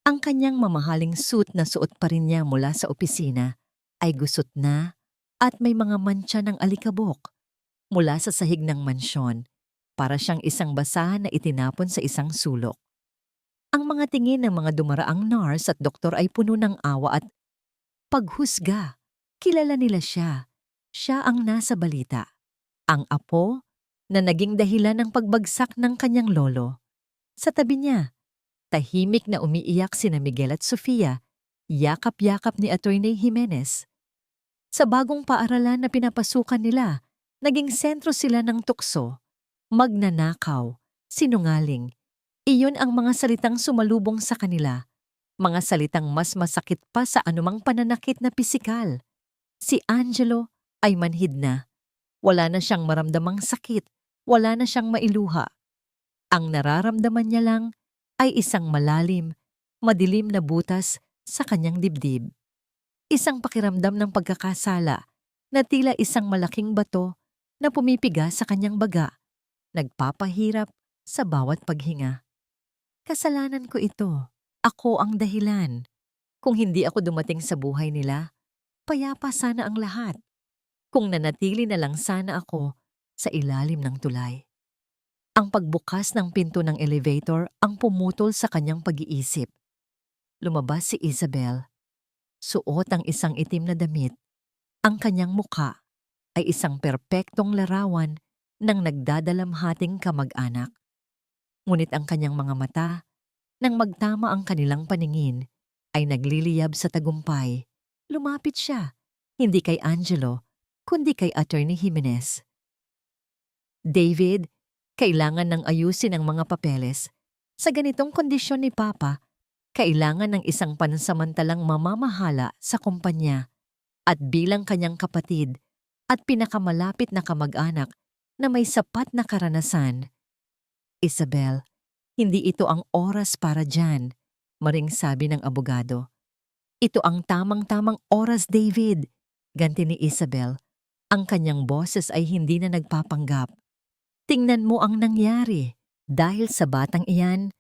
S1: Ang kanyang mamahaling suit na suot pa rin niya mula sa opisina ay gusot na at may mga mantsa ng alikabok mula sa sahig ng mansyon, para siyang isang basahan na itinapon sa isang sulok. Ang mga tingin ng mga dumaraang nurse at doktor ay puno ng awa at paghusga. Kilala nila siya. Siya ang nasa balita. Ang apo na naging dahilan ng pagbagsak ng kanyang lolo. Sa tabi niya, tahimik na umiiyak sina Miguel at Sofia, yakap-yakap ni Attorney Jimenez. Sa bagong paaralan na pinapasukan nila, naging sentro sila ng tukso, magnanakaw, sinungaling. Iyon ang mga salitang sumalubong sa kanila, mga salitang mas masakit pa sa anumang pananakit na pisikal. Si Angelo ay manhid na. Wala na siyang maramdamang sakit, wala na siyang mailuha. Ang nararamdaman niya lang ay isang malalim, madilim na butas sa kanyang dibdib. Isang pakiramdam ng pagkakasala na tila isang malaking bato na pumipiga sa kanyang baga, nagpapahirap sa bawat paghinga. Kasalanan ko ito. Ako ang dahilan. Kung hindi ako dumating sa buhay nila, payapa sana ang lahat. Kung nanatili na lang sana ako sa ilalim ng tulay. Ang pagbukas ng pinto ng elevator ang pumutol sa kanyang pag-iisip. Lumabas si Isabel. Suot ang isang itim na damit. Ang kanyang muka ay isang perpektong larawan ng nagdadalamhating kamag-anak. Ngunit ang kanyang mga mata, nang magtama ang kanilang paningin, ay nagliliyab sa tagumpay. Lumapit siya, hindi kay Angelo, kundi kay Attorney Jimenez. David, kailangan ng ayusin ang mga papeles. Sa ganitong kondisyon ni Papa, kailangan ng isang pansamantalang mamamahala sa kumpanya at bilang kanyang kapatid at pinakamalapit na kamag-anak na may sapat na karanasan. Isabel, hindi ito ang oras para dyan, maring sabi ng abogado. Ito ang tamang-tamang oras, David, ganti ni Isabel. Ang kanyang boses ay hindi na nagpapanggap. Tingnan mo ang nangyari. Dahil sa batang iyan,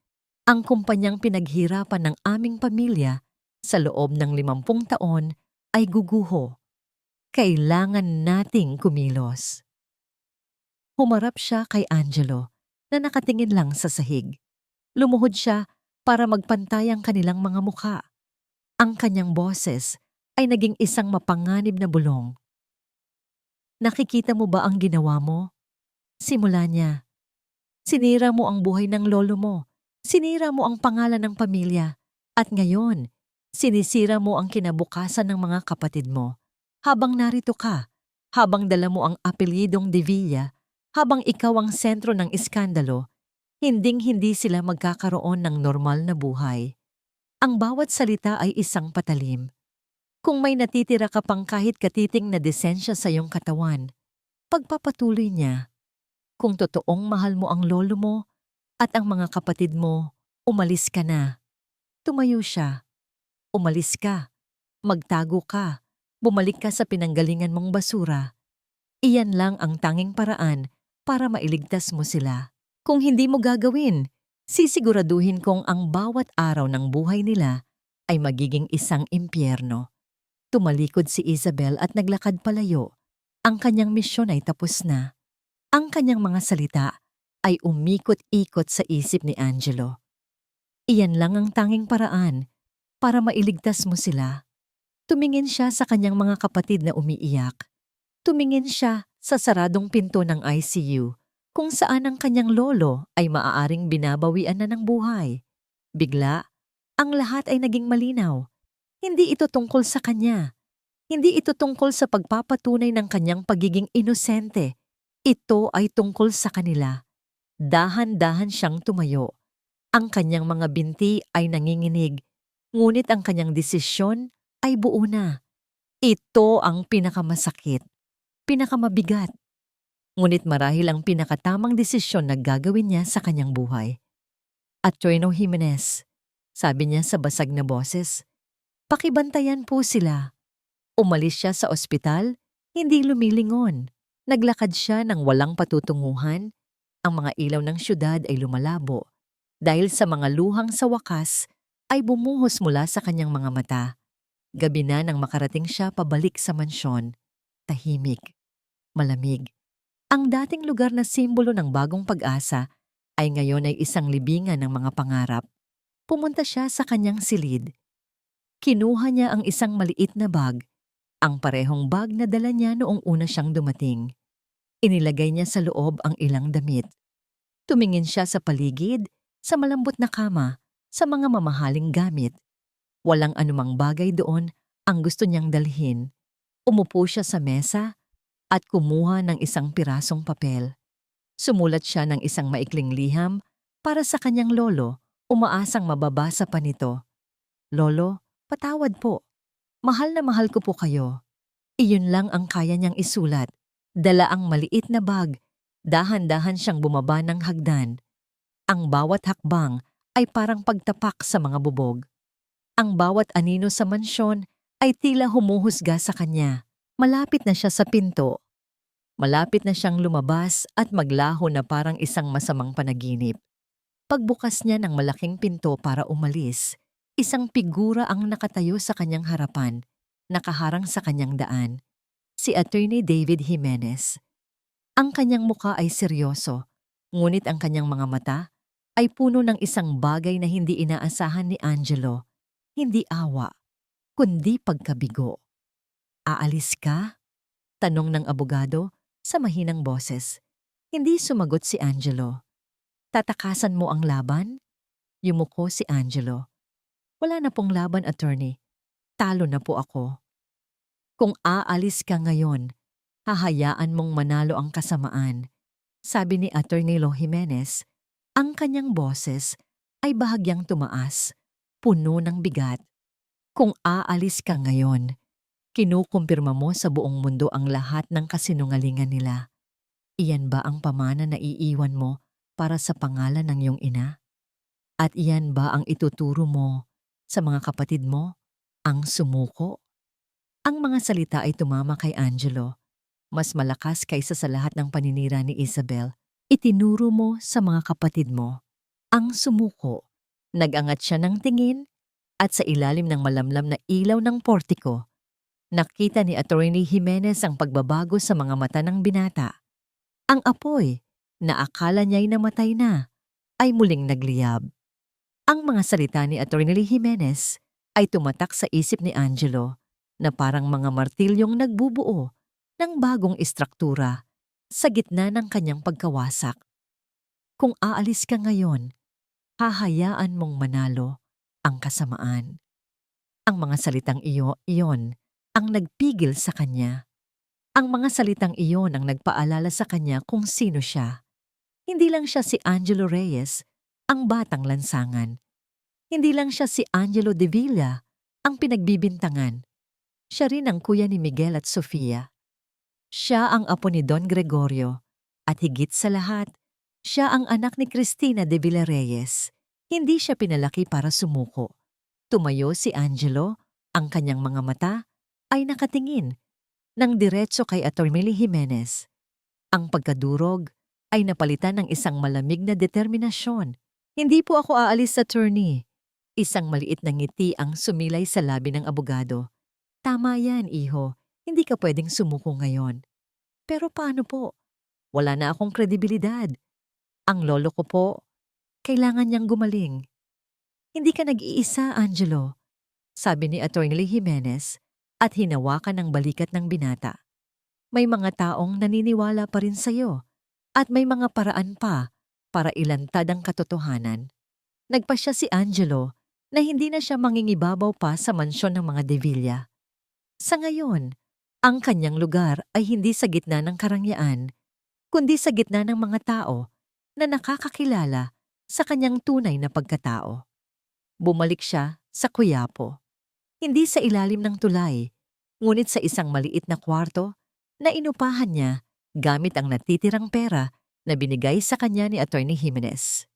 S1: ang kumpanyang pinaghirapan ng aming pamilya sa loob ng 50 taon ay guguho. Kailangan nating kumilos. Humarap siya kay Angelo na nakatingin lang sa sahig. Lumuhod siya para magpantay ang kanilang mga mukha. Ang kanyang boses ay naging isang mapanganib na bulong. Nakikita mo ba ang ginawa mo? Simula niya. Sinira mo ang buhay ng lolo mo. Sinira mo ang pangalan ng pamilya. At ngayon, sinisira mo ang kinabukasan ng mga kapatid mo. Habang narito ka, habang dala mo ang apelyidong De Villa, habang ikaw ang sentro ng iskandalo, hinding-hindi sila magkakaroon ng normal na buhay. Ang bawat salita ay isang patalim. Kung may natitira ka pang kahit katiting na desensya sa iyong katawan, pagpapatuloy niya. Kung totoong mahal mo ang lolo mo at ang mga kapatid mo, umalis ka na. Tumayo siya. Umalis ka. Magtago ka. Bumalik ka sa pinanggalingan mong basura. Iyan lang ang tanging paraan para mailigtas mo sila. Kung hindi mo gagawin, sisiguraduhin kong ang bawat araw ng buhay nila ay magiging isang impyerno. Tumalikod si Isabel at naglakad palayo. Ang kanyang misyon ay tapos na. Ang kanyang mga salita ay umikot-ikot sa isip ni Angelo. Iyan lang ang tanging paraan para mailigtas mo sila. Tumingin siya sa kanyang mga kapatid na umiiyak. Tumingin siya sa saradong pinto ng ICU kung saan ang kanyang lolo ay maaaring binabawian na ng buhay. Bigla, ang lahat ay naging malinaw. Hindi ito tungkol sa kanya. Hindi ito tungkol sa pagpapatunay ng kanyang pagiging inosente. Ito ay tungkol sa kanila. Dahan-dahan siyang tumayo. Ang kanyang mga binti ay nanginginig, ngunit ang kanyang desisyon ay buo na. Ito ang pinakamasakit, pinakamabigat. Ngunit marahil ang pinakatamang desisyon na gagawin niya sa kanyang buhay. Attorney Jimenez, sabi niya sa basag na boses, pakibantayan po sila. Umalis siya sa ospital, hindi lumilingon. Naglakad siya ng walang patutunguhan. Ang mga ilaw ng syudad ay lumalabo. Dahil sa mga luhang sa wakas ay bumuhos mula sa kanyang mga mata. Gabi na nang makarating siya pabalik sa mansyon. Tahimik, malamig. Ang dating lugar na simbolo ng bagong pag-asa ay ngayon ay isang libingan ng mga pangarap. Pumunta siya sa kanyang silid. Kinuha niya ang isang maliit na bag, ang parehong bag na dala niya noong una siyang dumating. Inilagay niya sa loob ang ilang damit. Tumingin siya sa paligid, sa malambot na kama, sa mga mamahaling gamit. Walang anumang bagay doon ang gusto niyang dalhin. Umupo siya sa mesa at kumuha ng isang pirasong papel. Sumulat siya ng isang maikling liham para sa kanyang lolo, umaasang mababasa pa nito. Lolo, patawad po. Mahal na mahal ko po kayo. Iyon lang ang kaya niyang isulat. Dala ang maliit na bag. Dahan-dahan siyang bumaba ng hagdan. Ang bawat hakbang ay parang pagtapak sa mga bubog. Ang bawat anino sa mansyon ay tila humuhusga sa kanya. Malapit na siya sa pinto. Malapit na siyang lumabas at maglaho na parang isang masamang panaginip. Pagbukas niya ng malaking pinto para umalis, isang figura ang nakatayo sa kanyang harapan, nakaharang sa kanyang daan. Si Attorney David Jimenez. Ang kanyang muka ay seryoso, ngunit ang kanyang mga mata ay puno ng isang bagay na hindi inaasahan ni Angelo. Hindi awa, kundi pagkabigo. Aalis ka? Tanong ng abogado sa mahinang boses. Hindi sumagot si Angelo. Tatakasan mo ang laban? Yumuko si Angelo. Wala na pong laban, attorney. Talo na po ako. Kung aalis ka ngayon, hahayaan mong manalo ang kasamaan. Sabi ni Attorney Lo Jimenez, ang kanyang boses ay bahagyang tumaas, puno ng bigat. Kung aalis ka ngayon, kinukumpirma mo sa buong mundo ang lahat ng kasinungalingan nila. Iyan ba ang pamana na iiwan mo para sa pangalan ng iyong ina? At iyan ba ang ituturo mo sa mga kapatid mo, ang sumuko? Ang mga salita ay tumama kay Angelo. Mas malakas kaysa sa lahat ng paninira ni Isabel. Itinuro mo sa mga kapatid mo, ang sumuko. Nag-angat siya ng tingin at sa ilalim ng malamlam na ilaw ng portiko, nakita ni Attorney Jimenez ang pagbabago sa mga mata ng binata. Ang apoy, na akala niya'y namatay na, ay muling nagliyab. Ang mga salita ni Attorney Jimenez ay tumatak sa isip ni Angelo na parang mga martilyong nagbubuo ng bagong istruktura sa gitna ng kanyang pagkawasak. Kung aalis ka ngayon, hahayaan mong manalo ang kasamaan. Ang mga salitang iyon ang nagpigil sa kanya. Ang mga salitang iyon ang nagpaalala sa kanya kung sino siya. Hindi lang siya si Angelo Reyes, ang batang lansangan. Hindi lang siya si Angelo de Villa, ang pinagbibintangan. Siya rin ang kuya ni Miguel at Sofia. Siya ang apo ni Don Gregorio. At higit sa lahat, siya ang anak ni Cristina de Villareyes. Hindi siya pinalaki para sumuko. Tumayo si Angelo, ang kanyang mga mata ay nakatingin ng diretso kay Atty. Jimenez. Ang pagkadurog ay napalitan ng isang malamig na determinasyon. Hindi po ako aalis, attorney. Isang maliit na ngiti ang sumilay sa labi ng abogado. Tama yan, iho. Hindi ka pwedeng sumuko ngayon. Pero paano po? Wala na akong kredibilidad. Ang lolo ko po, kailangan niyang gumaling. Hindi ka nag-iisa, Angelo, sabi ni Atty. Jimenez at hinawakan ng balikat ng binata. May mga taong naniniwala pa rin sa'yo at may mga paraan pa para ilantad ang katotohanan. Nagpasya si Angelo na hindi na siya mangingibabaw pa sa mansyon ng mga De Villa. Sa ngayon, ang kanyang lugar ay hindi sa gitna ng karangyaan, kundi sa gitna ng mga tao na nakakakilala sa kanyang tunay na pagkatao. Bumalik siya sa Quiapo. Hindi sa ilalim ng tulay, ngunit sa isang maliit na kwarto na inupahan niya gamit ang natitirang pera na binigay sa kanya ni Atty. Jimenez.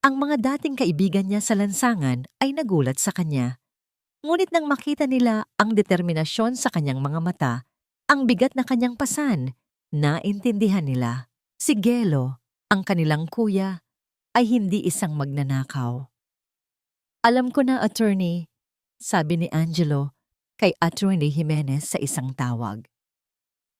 S1: Ang mga dating kaibigan niya sa lansangan ay nagulat sa kanya. Ngunit nang makita nila ang determinasyon sa kanyang mga mata, ang bigat na kanyang pasan, naintindihan nila. Si Gelo, ang kanilang kuya, ay hindi isang magnanakaw. Alam ko na, attorney, sabi ni Angelo kay Atty. Jimenez sa isang tawag.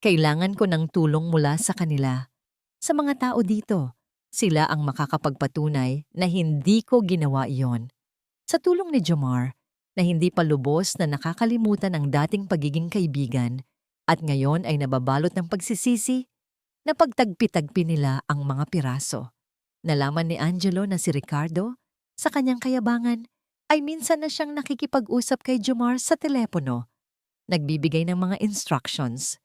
S1: Kailangan ko ng tulong mula sa kanila. Sa mga tao dito, sila ang makakapagpatunay na hindi ko ginawa iyon. Sa tulong ni Jomar, na hindi pa lubos na nakakalimutan ang dating pagiging kaibigan at ngayon ay nababalot ng pagsisisi, na pagtagpi-tagpi nila ang mga piraso. Nalaman ni Angelo na si Ricardo, sa kanyang kayabangan, ay minsan na siyang nakikipag-usap kay Jomar sa telepono, nagbibigay ng mga instructions.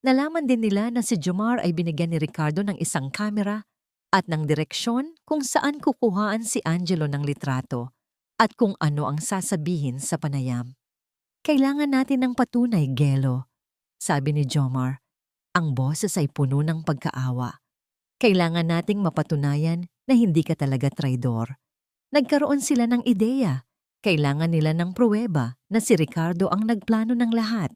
S1: Nalaman din nila na si Jomar ay binigyan ni Ricardo ng isang kamera at ng direksyon kung saan kukuhaan si Angelo ng litrato at kung ano ang sasabihin sa panayam. Kailangan natin ng patunay, Gelo, sabi ni Jomar. Ang boses ay puno ng pagkaawa. Kailangan nating mapatunayan na hindi ka talaga traidor. Nagkaroon sila ng ideya. Kailangan nila ng pruweba na si Ricardo ang nagplano ng lahat.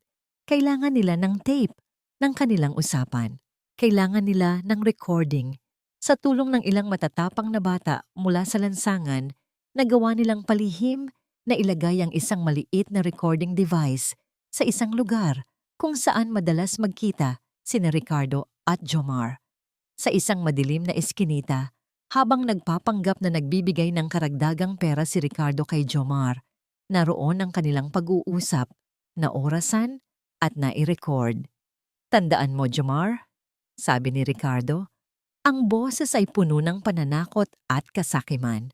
S1: Kailangan nila ng tape ng kanilang usapan. Kailangan nila ng recording. Sa tulong ng ilang matatapang na bata mula sa lansangan, nagawa nilang palihim na ilagay ang isang maliit na recording device sa isang lugar kung saan madalas magkita sina Ricardo at Jomar. Sa isang madilim na eskinita, habang nagpapanggap na nagbibigay ng karagdagang pera si Ricardo kay Jomar, naroon ang kanilang pag-uusap, na orasan at nai-record. Tandaan mo, Jomar, sabi ni Ricardo, ang boses ay puno ng pananakot at kasakiman.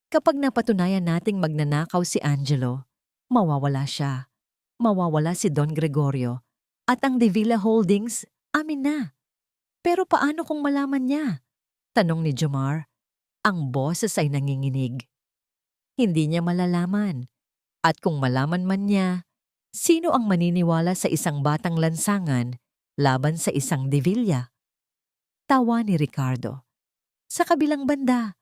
S1: Kapag napatunayan nating magnanakaw si Angelo, mawawala siya. Mawawala si Don Gregorio at ang De Villa Holdings, amin na. Pero paano kung malaman niya? Tanong ni Jomar. Ang boses ay nanginginig. Hindi niya malalaman. At kung malaman man niya, sino ang maniniwala sa isang batang lansangan laban sa isang De Villa? Tawa ni Ricardo. Sa kabilang banda,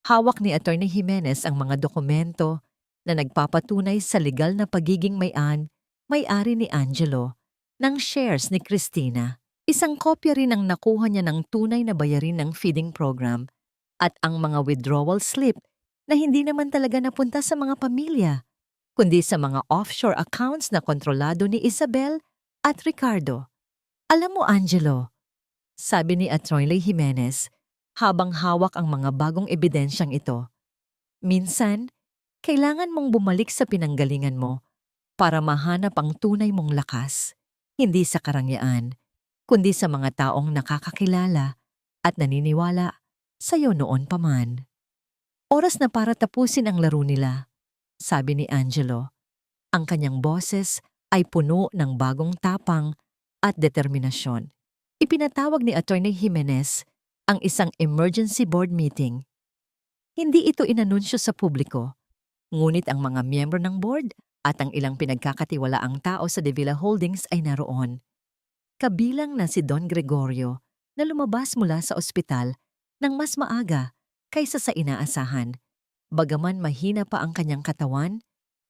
S1: hawak ni Atty. Jimenez ang mga dokumento na nagpapatunay sa legal na pagiging may-ari ni Angelo ng shares ni Cristina. Isang kopya rin ang nakuha niya ng tunay na bayarin ng feeding program at ang mga withdrawal slip na hindi naman talaga napunta sa mga pamilya, kundi sa mga offshore accounts na kontrolado ni Isabel at Ricardo. Alam mo, Angelo, sabi ni Atty. Jimenez habang hawak ang mga bagong ebidensyang ito, minsan, kailangan mong bumalik sa pinanggalingan mo para mahanap ang tunay mong lakas. Hindi sa karangyaan, kundi sa mga taong nakakakilala at naniniwala sa'yo noon pa man. Oras na para tapusin ang laro nila, sabi ni Angelo. Ang kanyang boses ay puno ng bagong tapang at determinasyon. Ipinatawag ni Attorney Jimenez ang isang emergency board meeting. Hindi ito inanunsyo sa publiko, ngunit ang mga miyembro ng board at ang ilang pinagkakatiwalaang tao sa De Villa Holdings ay naroon. Kabilang na si Don Gregorio na lumabas mula sa ospital ng mas maaga kaysa sa inaasahan. Bagaman mahina pa ang kanyang katawan,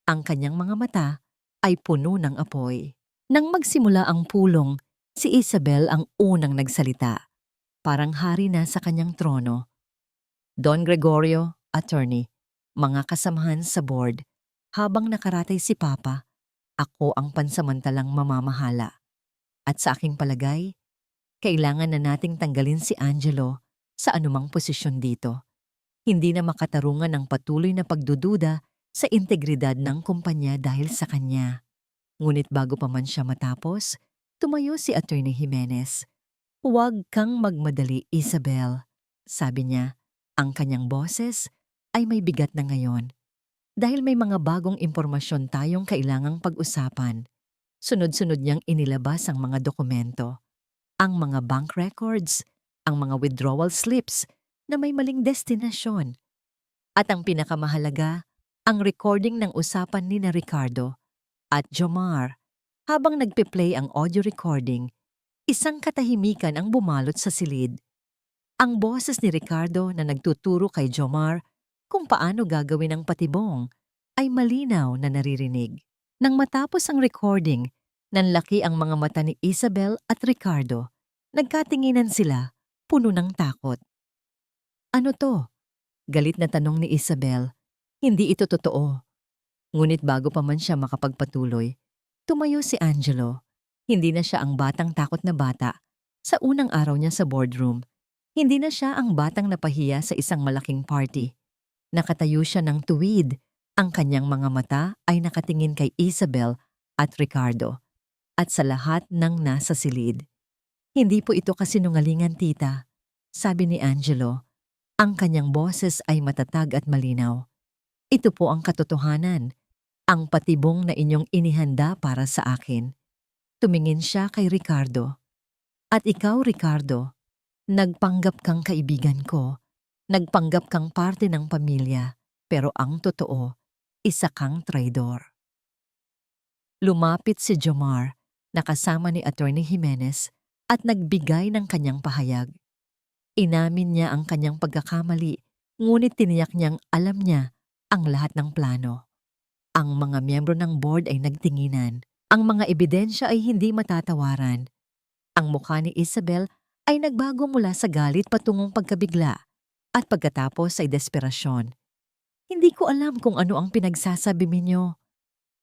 S1: ang kanyang mga mata ay puno ng apoy. Nang magsimula ang pulong, si Isabel ang unang nagsalita. Parang hari na sa kanyang trono. Don Gregorio, attorney, mga kasamahan sa board, habang nakaratay si Papa, ako ang pansamantalang mamamahala. At sa aking palagay, kailangan na nating tanggalin si Angelo sa anumang posisyon dito. Hindi na makatarungan ng patuloy na pagdududa sa integridad ng kumpanya dahil sa kanya. Ngunit bago pa man siya matapos, tumayo si Attorney Jimenez. Huwag kang magmadali, Isabel. Sabi niya, ang kanyang boses ay may bigat na ngayon. Dahil may mga bagong impormasyon tayong kailangang pag-usapan. Sunod-sunod niyang inilabas ang mga dokumento, ang mga bank records, ang mga withdrawal slips na may maling destinasyon. At ang pinakamahalaga, ang recording ng usapan ni na Ricardo at Jomar. Habang nagpe-play ang audio recording, isang katahimikan ang bumalot sa silid. Ang boses ni Ricardo na nagtuturo kay Jomar kung paano gagawin ang patibong ay malinaw na naririnig. Nang matapos ang recording, nanlaki ang mga mata ni Isabel at Ricardo. Nagkatinginan sila, puno ng takot. Ano to? Galit na tanong ni Isabel. Hindi ito totoo. Ngunit bago pa man siya makapagpatuloy, tumayo si Angelo. Hindi na siya ang batang takot na bata sa unang araw niya sa boardroom. Hindi na siya ang batang napahiya sa isang malaking party. Nakatayo siya ng tuwid. Ang kanyang mga mata ay nakatingin kay Isabel at Ricardo at sa lahat ng nasa silid. Hindi po ito kasinungalingan, tita, sabi ni Angelo. Ang kanyang boses ay matatag at malinaw. Ito po ang katotohanan, ang patibong na inyong inihanda para sa akin. Tumingin siya kay Ricardo. At ikaw, Ricardo, nagpanggap kang kaibigan ko, nagpanggap kang parte ng pamilya, pero ang totoo, isa kang traidor. Lumapit si Jomar, nakasama ni Attorney Jimenez, at nagbigay ng kanyang pahayag. Inamin niya ang kanyang pagkakamali, ngunit tiniyak niyang alam niya ang lahat ng plano. Ang mga miyembro ng board ay nagtinginan. Ang mga ebidensya ay hindi matatawaran. Ang mukha ni Isabel ay nagbago mula sa galit patungong pagkabigla at pagkatapos ay desperasyon. Hindi ko alam kung ano ang pinagsasabi ninyo.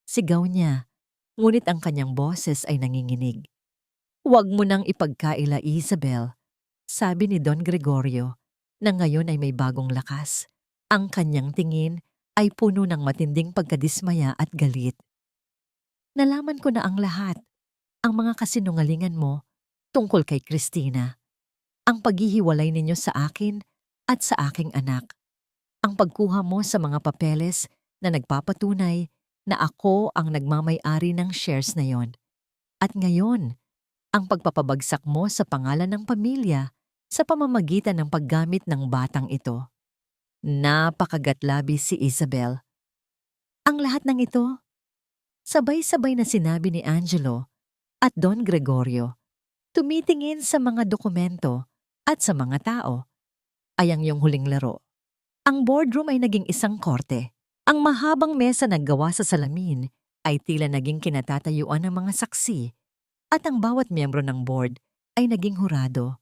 S1: Sigaw niya, ngunit ang kanyang boses ay nanginginig. Huwag mo nang ipagkaila, Isabel, sabi ni Don Gregorio, na ngayon ay may bagong lakas. Ang kanyang tingin ay puno ng matinding pagkadismaya at galit. Nalaman ko na ang lahat, ang mga kasinungalingan mo tungkol kay Christina, ang paghihiwalay ninyo sa akin at sa aking anak, ang pagkuha mo sa mga papeles na nagpapatunay na ako ang nagmamay-ari ng shares na yon. At ngayon, ang pagpapabagsak mo sa pangalan ng pamilya sa pamamagitan ng paggamit ng batang ito. Napakagatlabi si Isabel. Ang lahat ng ito, sabay-sabay na sinabi ni Angelo at Don Gregorio, tumitingin sa mga dokumento at sa mga tao. Ay ang iyong huling laro. Ang boardroom ay naging isang korte. Ang mahabang mesa na gawa sa salamin ay tila naging kinatatayuan ng mga saksi at ang bawat miyembro ng board ay naging hurado.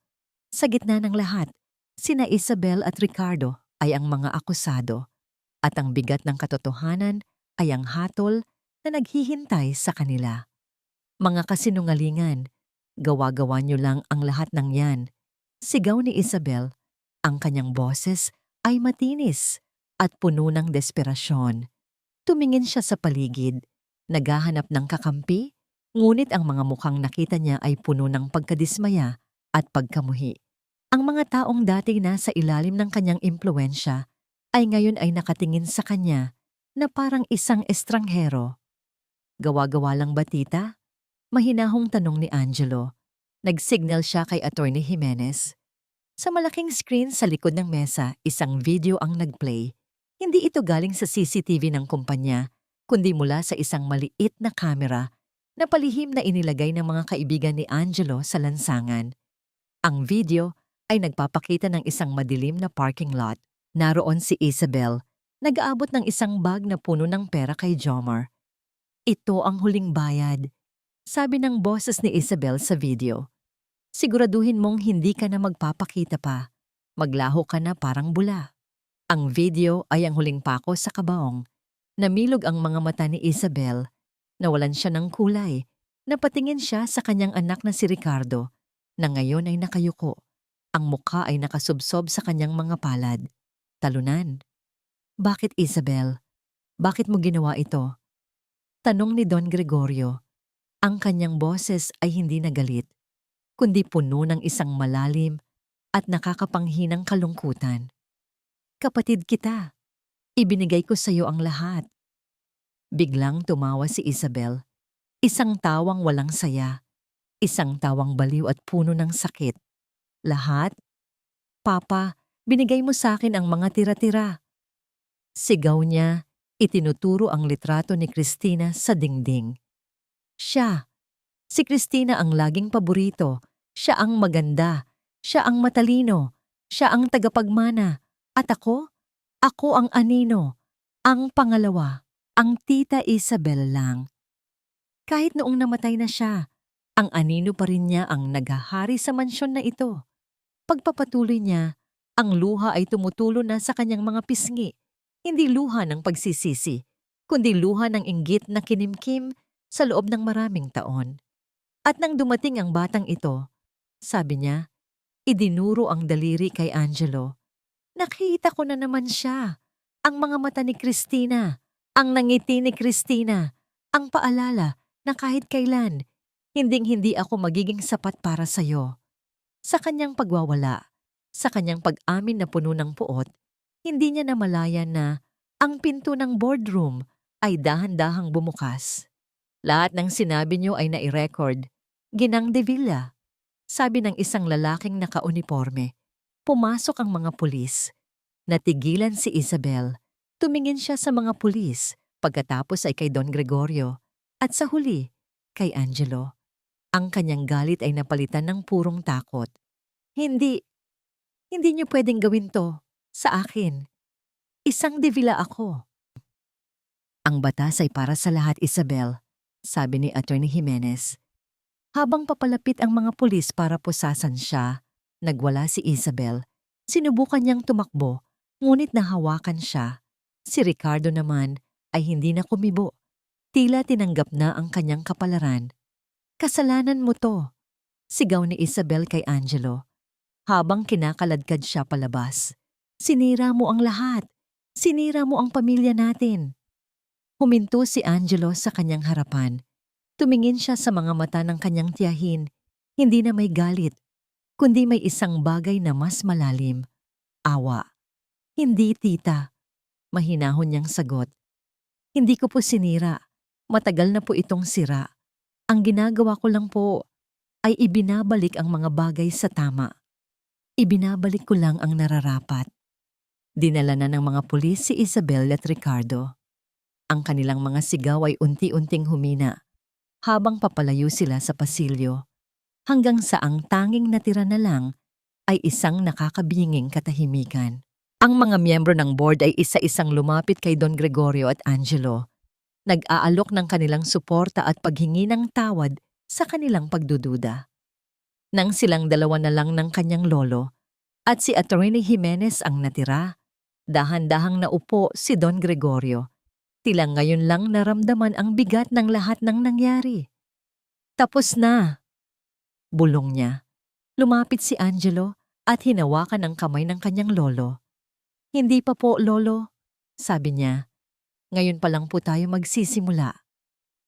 S1: Sa gitna ng lahat, sina Isabel at Ricardo ay ang mga akusado at ang bigat ng katotohanan ay ang hatol na naghihintay sa kanila. Mga kasinungalingan, gawa-gawa niyo lang ang lahat ng yan. Sigaw ni Isabel, ang kanyang boses ay matinis at puno ng desperasyon. Tumingin siya sa paligid, naghahanap ng kakampi, Ngunit ang mga mukhang nakita niya ay puno ng pagkadismaya at pagkamuhi. Ang mga taong dati nasa ilalim ng kanyang impluwensya ay ngayon ay nakatingin sa kanya na parang isang estranghero. Gawa-gawa lang ba, tita? Mahinahong tanong ni Angelo. Nag-signal siya kay Attorney Jimenez. Sa malaking screen sa likod ng mesa, isang video ang nag-play. Hindi ito galing sa CCTV ng kumpanya, kundi mula sa isang maliit na kamera na palihim na inilagay ng mga kaibigan ni Angelo sa lansangan. Ang video ay nagpapakita ng isang madilim na parking lot. Naroon si Isabel, nag-aabot ng isang bag na puno ng pera kay Jomar. Ito ang huling bayad, sabi ng boses ni Isabel sa video. Siguraduhin mong hindi ka na magpapakita pa. Maglaho ka na parang bula. Ang video ay ang huling pako sa kabaong. Namilog ang mga mata ni Isabel. Nawalan siya ng kulay. Napatingin siya sa kanyang anak na si Ricardo, na ngayon ay nakayuko. Ang mukha ay nakasubsob sa kanyang mga palad. Talunan. Bakit, Isabel? Bakit mo ginawa ito? Tanong ni Don Gregorio. Ang kanyang boses ay hindi nagalit, kundi puno ng isang malalim at nakakapanghinang kalungkutan. Kapatid kita, ibinigay ko sa iyo ang lahat. Biglang tumawa si Isabel, isang tawang walang saya, isang tawang baliw at puno ng sakit. Lahat? Papa, binigay mo sa akin ang mga tira-tira. Sigaw niya, itinuturo ang litrato ni Cristina sa dingding. Siya. Si Cristina ang laging paborito. Siya ang maganda. Siya ang matalino. Siya ang tagapagmana. At ako? Ako ang anino. Ang pangalawa. Ang tita Isabel lang. Kahit noong namatay na siya, ang anino pa rin niya ang naghahari sa mansyon na ito. Pagpapatuloy niya, ang luha ay tumutulo na sa kanyang mga pisngi. Hindi luha ng pagsisisi, kundi luha ng inggit na kinimkim sa loob ng maraming taon. At nang dumating ang batang ito, sabi niya, idinuro ang daliri kay Angelo. Nakita ko na naman siya. Ang mga mata ni Cristina, ang nangiti ni Cristina, ang paalala na kahit kailan, hinding-hindi ako magiging sapat para sa'yo. Sa kanyang pagwawala, sa kanyang pag-amin na puno ng puot, hindi niya namalayan na ang pinto ng boardroom ay dahan-dahang bumukas. Lahat ng sinabi niyo ay nai-record. Ginang de Villa, sabi ng isang lalaking naka-uniforme. Pumasok ang mga pulis. Natigilan si Isabel. Tumingin siya sa mga pulis, pagkatapos ay kay Don Gregorio, at sa huli, kay Angelo. Ang kanyang galit ay napalitan ng purong takot. Hindi niyo pwedeng gawin to. Sa akin. Isang de Villa ako. Ang batas ay para sa lahat, Isabel, sabi ni Attorney Jimenez. Habang papalapit ang mga pulis para pusasan siya, nagwala si Isabel. Sinubukan niyang tumakbo, ngunit nahawakan siya. Si Ricardo naman ay hindi na kumibo. Tila tinanggap na ang kanyang kapalaran. Kasalanan mo to, sigaw ni Isabel kay Angelo. Habang kinakaladkad siya palabas. Sinira mo ang lahat. Sinira mo ang pamilya natin. Huminto si Angelo sa kanyang harapan. Tumingin siya sa mga mata ng kanyang tiyahin. Hindi na may galit, kundi may isang bagay na mas malalim. Awa. Hindi, tita. Mahinahon niyang sagot. Hindi ko po sinira. Matagal na po itong sira. Ang ginagawa ko lang po ay ibinabalik ang mga bagay sa tama. Ibinabalik ko lang ang nararapat. Dinala na ng mga pulis si Isabel at Ricardo. Ang kanilang mga sigaw ay unti-unting humina habang papalayo sila sa pasilyo, hanggang sa ang tanging natira na lang ay isang nakakabinging katahimikan. Ang mga miyembro ng board ay isa-isang lumapit kay Don Gregorio at Angelo. Nag-aalok ng kanilang suporta at paghingi ng tawad sa kanilang pagdududa. Nang silang dalawa na lang ng kanyang lolo at si Attorney Jimenez ang natira, dahan-dahang naupo si Don Gregorio. Tila ngayon lang naramdaman ang bigat ng lahat ng nangyari. Tapos na, bulong niya. Lumapit si Angelo at hinawakan ang kamay ng kanyang lolo. Hindi pa po, lolo, sabi niya. Ngayon pa lang po tayo magsisimula.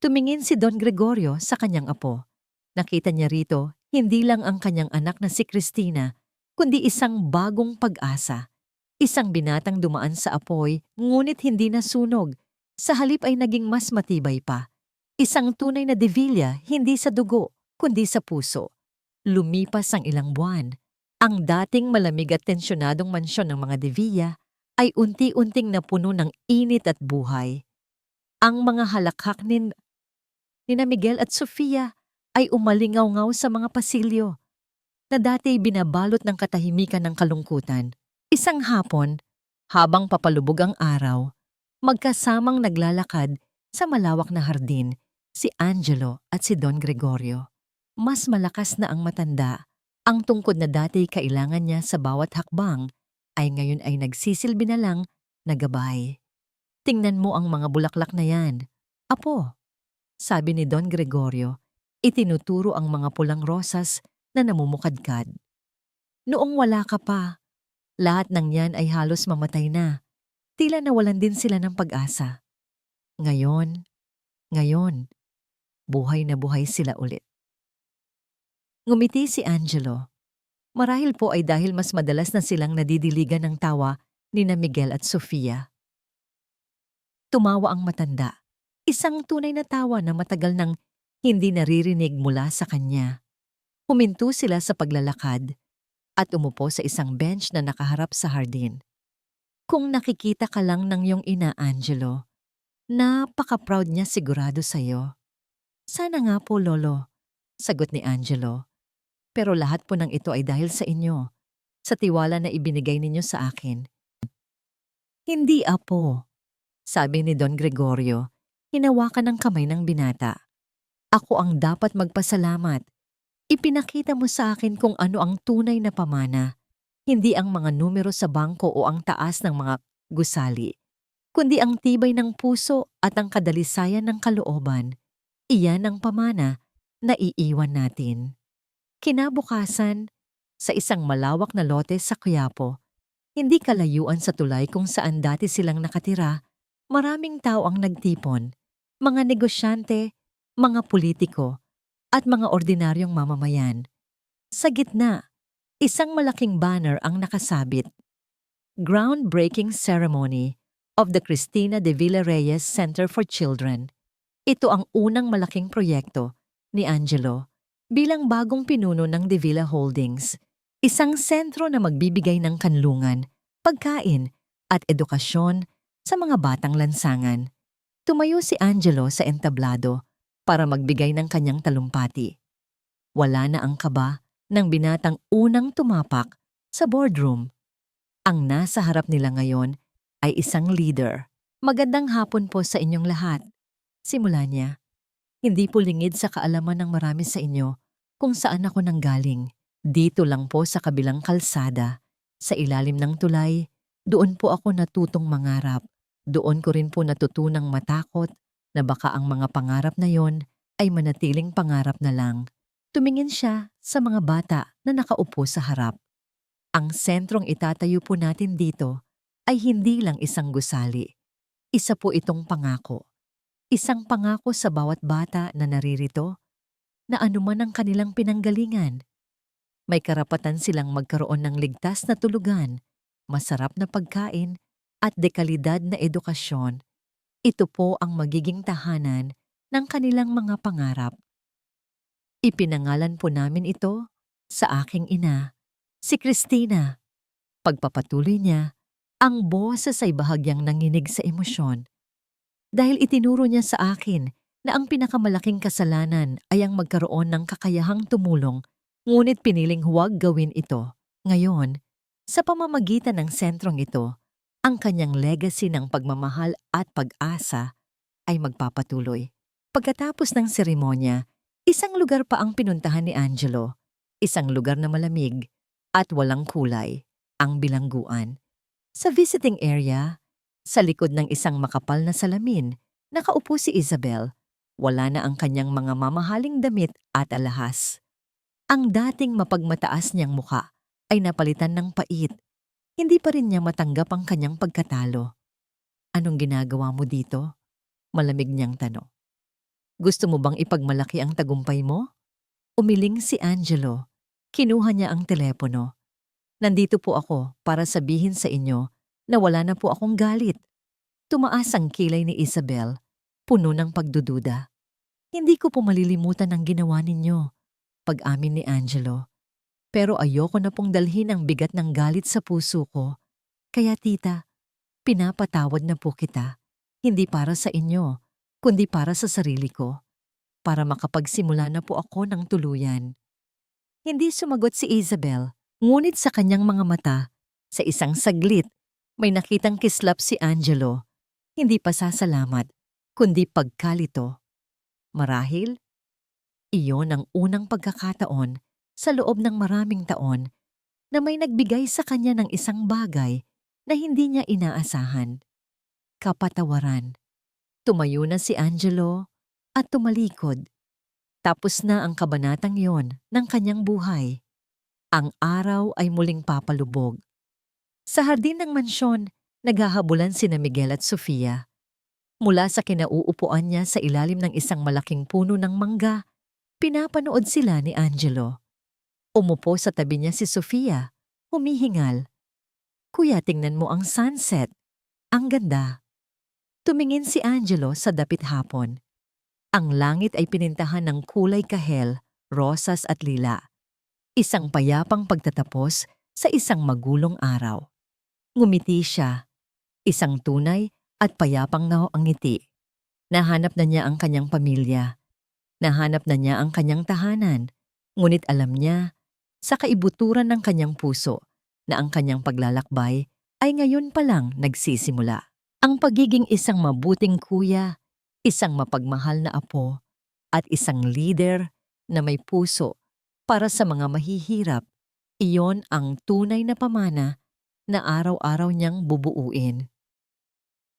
S1: Tumingin si Don Gregorio sa kanyang apo. Nakita niya rito hindi lang ang kanyang anak na si Cristina, kundi isang bagong pag-asa. Isang binatang dumaan sa apoy ngunit hindi nasunog. Sa halip ay naging mas matibay pa. Isang tunay na Devilla hindi sa dugo, kundi sa puso. Lumipas ang ilang buwan. Ang dating malamig at tensyonadong mansyon ng mga Devilla ay unti-unting napuno ng init at buhay. Ang mga halakhak nina Miguel at Sofia ay umalingaw-ngaw sa mga pasilyo na dati binabalot ng katahimikan ng kalungkutan. Isang hapon, habang papalubog ang araw, magkasamang naglalakad sa malawak na hardin si Angelo at si Don Gregorio. Mas malakas na ang matanda. Ang tungkod na dati kailangan niya sa bawat hakbang ay ngayon ay nagsisilbi na lang na gabay. Tingnan mo ang mga bulaklak na yan. Apo, sabi ni Don Gregorio, itinuturo ang mga pulang rosas na namumukadkad. Noong wala ka pa, lahat ng yan ay halos mamatay na. Tila nawalan din sila ng pag-asa. Ngayon, buhay na buhay sila ulit. Ngumiti si Angelo. Marahil po ay dahil mas madalas na silang nadidiligan ng tawa nina Miguel at Sofia. Tumawa ang matanda. Isang tunay na tawa na matagal nang hindi naririnig mula sa kanya. Huminto sila sa paglalakad at umupo sa isang bench na nakaharap sa hardin. Kung nakikita ka lang ng iyong ina, Angelo, napaka-proud niya sigurado sa'yo. Sana nga po, Lolo, sagot ni Angelo. Pero lahat po ng ito ay dahil sa inyo, sa tiwala na ibinigay ninyo sa akin. Hindi, Apo, sabi ni Don Gregorio, hinawakan ng kamay ng binata. Ako ang dapat magpasalamat. Ipinakita mo sa akin kung ano ang tunay na pamana, hindi ang mga numero sa bangko o ang taas ng mga gusali, kundi ang tibay ng puso at ang kadalisayan ng kalooban. Iyan ang pamana na iiwan natin. Kinabukasan, sa isang malawak na lote sa Quiapo, hindi kalayuan sa tulay kung saan dati silang nakatira, maraming tao ang nagtipon, mga negosyante, mga politiko, at mga ordinaryong mamamayan. Sa gitna, isang malaking banner ang nakasabit. Groundbreaking Ceremony of the Cristina de Villarreyes Center for Children. Ito ang unang malaking proyekto ni Angelo bilang bagong pinuno ng De Villa Holdings, isang sentro na magbibigay ng kanlungan, pagkain at edukasyon sa mga batang lansangan. Tumayo si Angelo sa entablado para magbigay ng kanyang talumpati. Wala na ang kaba ng binatang unang tumapak sa boardroom. Ang nasa harap nila ngayon ay isang leader. Magandang hapon po sa inyong lahat. Simula niya. Hindi po lingid sa kaalaman ng marami sa inyo kung saan ako nanggaling. Dito lang po sa kabilang kalsada, sa ilalim ng tulay, doon po ako natutong mangarap. Doon ko rin po natutunang matakot na baka ang mga pangarap na yon ay manatiling pangarap na lang. Tumingin siya sa mga bata na nakaupo sa harap. Ang sentrong itatayo po natin dito ay hindi lang isang gusali. Isa po itong pangako. Isang pangako sa bawat bata na naririto na anuman ang kanilang pinanggalingan, may karapatan silang magkaroon ng ligtas na tulugan, masarap na pagkain at dekalidad na edukasyon. Ito po ang magiging tahanan ng kanilang mga pangarap. Ipinangalan po namin ito sa aking ina, si Cristina. Pagpapatuloy niya, ang boses ay bahagyang nanginig sa emosyon. Dahil itinuro niya sa akin na ang pinakamalaking kasalanan ay ang magkaroon ng kakayahang tumulong, ngunit piniling huwag gawin ito. Ngayon, sa pamamagitan ng sentrong ito, ang kanyang legacy ng pagmamahal at pag-asa ay magpapatuloy. Pagkatapos ng seremonya, isang lugar pa ang pinuntahan ni Angelo, isang lugar na malamig at walang kulay, ang bilangguan. Sa visiting area, sa likod ng isang makapal na salamin, nakaupo si Isabel. Wala na ang kanyang mga mamahaling damit at alahas. Ang dating mapagmataas niyang muka ay napalitan ng pait. Hindi pa rin niya matanggap ang kanyang pagkatalo. Anong ginagawa mo dito? Malamig niyang tanong. Gusto mo bang ipagmalaki ang tagumpay mo? Umiling si Angelo. Kinuha niya ang telepono. Nandito po ako para sabihin sa inyo na wala na po akong galit. Tumaas ang kilay ni Isabel, puno ng pagdududa. Hindi ko po malilimutan ang ginawa ninyo, pag-amin ni Angelo. Pero ayoko na pong dalhin ang bigat ng galit sa puso ko. Kaya tita, pinapatawad na po kita. Hindi para sa inyo, kundi para sa sarili ko. Para makapagsimula na po ako ng tuluyan. Hindi sumagot si Isabel, ngunit sa kanyang mga mata, sa isang saglit, may nakitang kislap si Angelo. Hindi pasasalamat, kundi pagkalito. Marahil, iyon ang unang pagkakataon sa loob ng maraming taon na may nagbigay sa kanya ng isang bagay na hindi niya inaasahan. Kapatawaran. Tumayo na si Angelo at tumalikod. Tapos na ang kabanatang yon ng kanyang buhay. Ang araw ay muling papalubog. Sa hardin ng mansyon, naghahabulan sina Miguel at Sofia. Mula sa kinauupuan niya sa ilalim ng isang malaking puno ng mangga, pinapanood sila ni Angelo. Umupo sa tabi niya si Sofia, humihingal. Kuya, tingnan mo ang sunset. Ang ganda. Tumingin si Angelo sa dapit hapon. Ang langit ay pinintahan ng kulay kahel, rosas at lila. Isang payapang pagtatapos sa isang magulong araw. Ngumiti siya. Isang tunay at payapang ang ngiti. Nahanap na niya ang kanyang pamilya. Nahanap na niya ang kanyang tahanan. Ngunit alam niya, sa kaibuturan ng kanyang puso, na ang kanyang paglalakbay ay ngayon pa lang nagsisimula. Ang pagiging isang mabuting kuya, isang mapagmahal na apo, at isang leader na may puso para sa mga mahihirap, iyon ang tunay na pamana na araw-araw niyang bubuuin.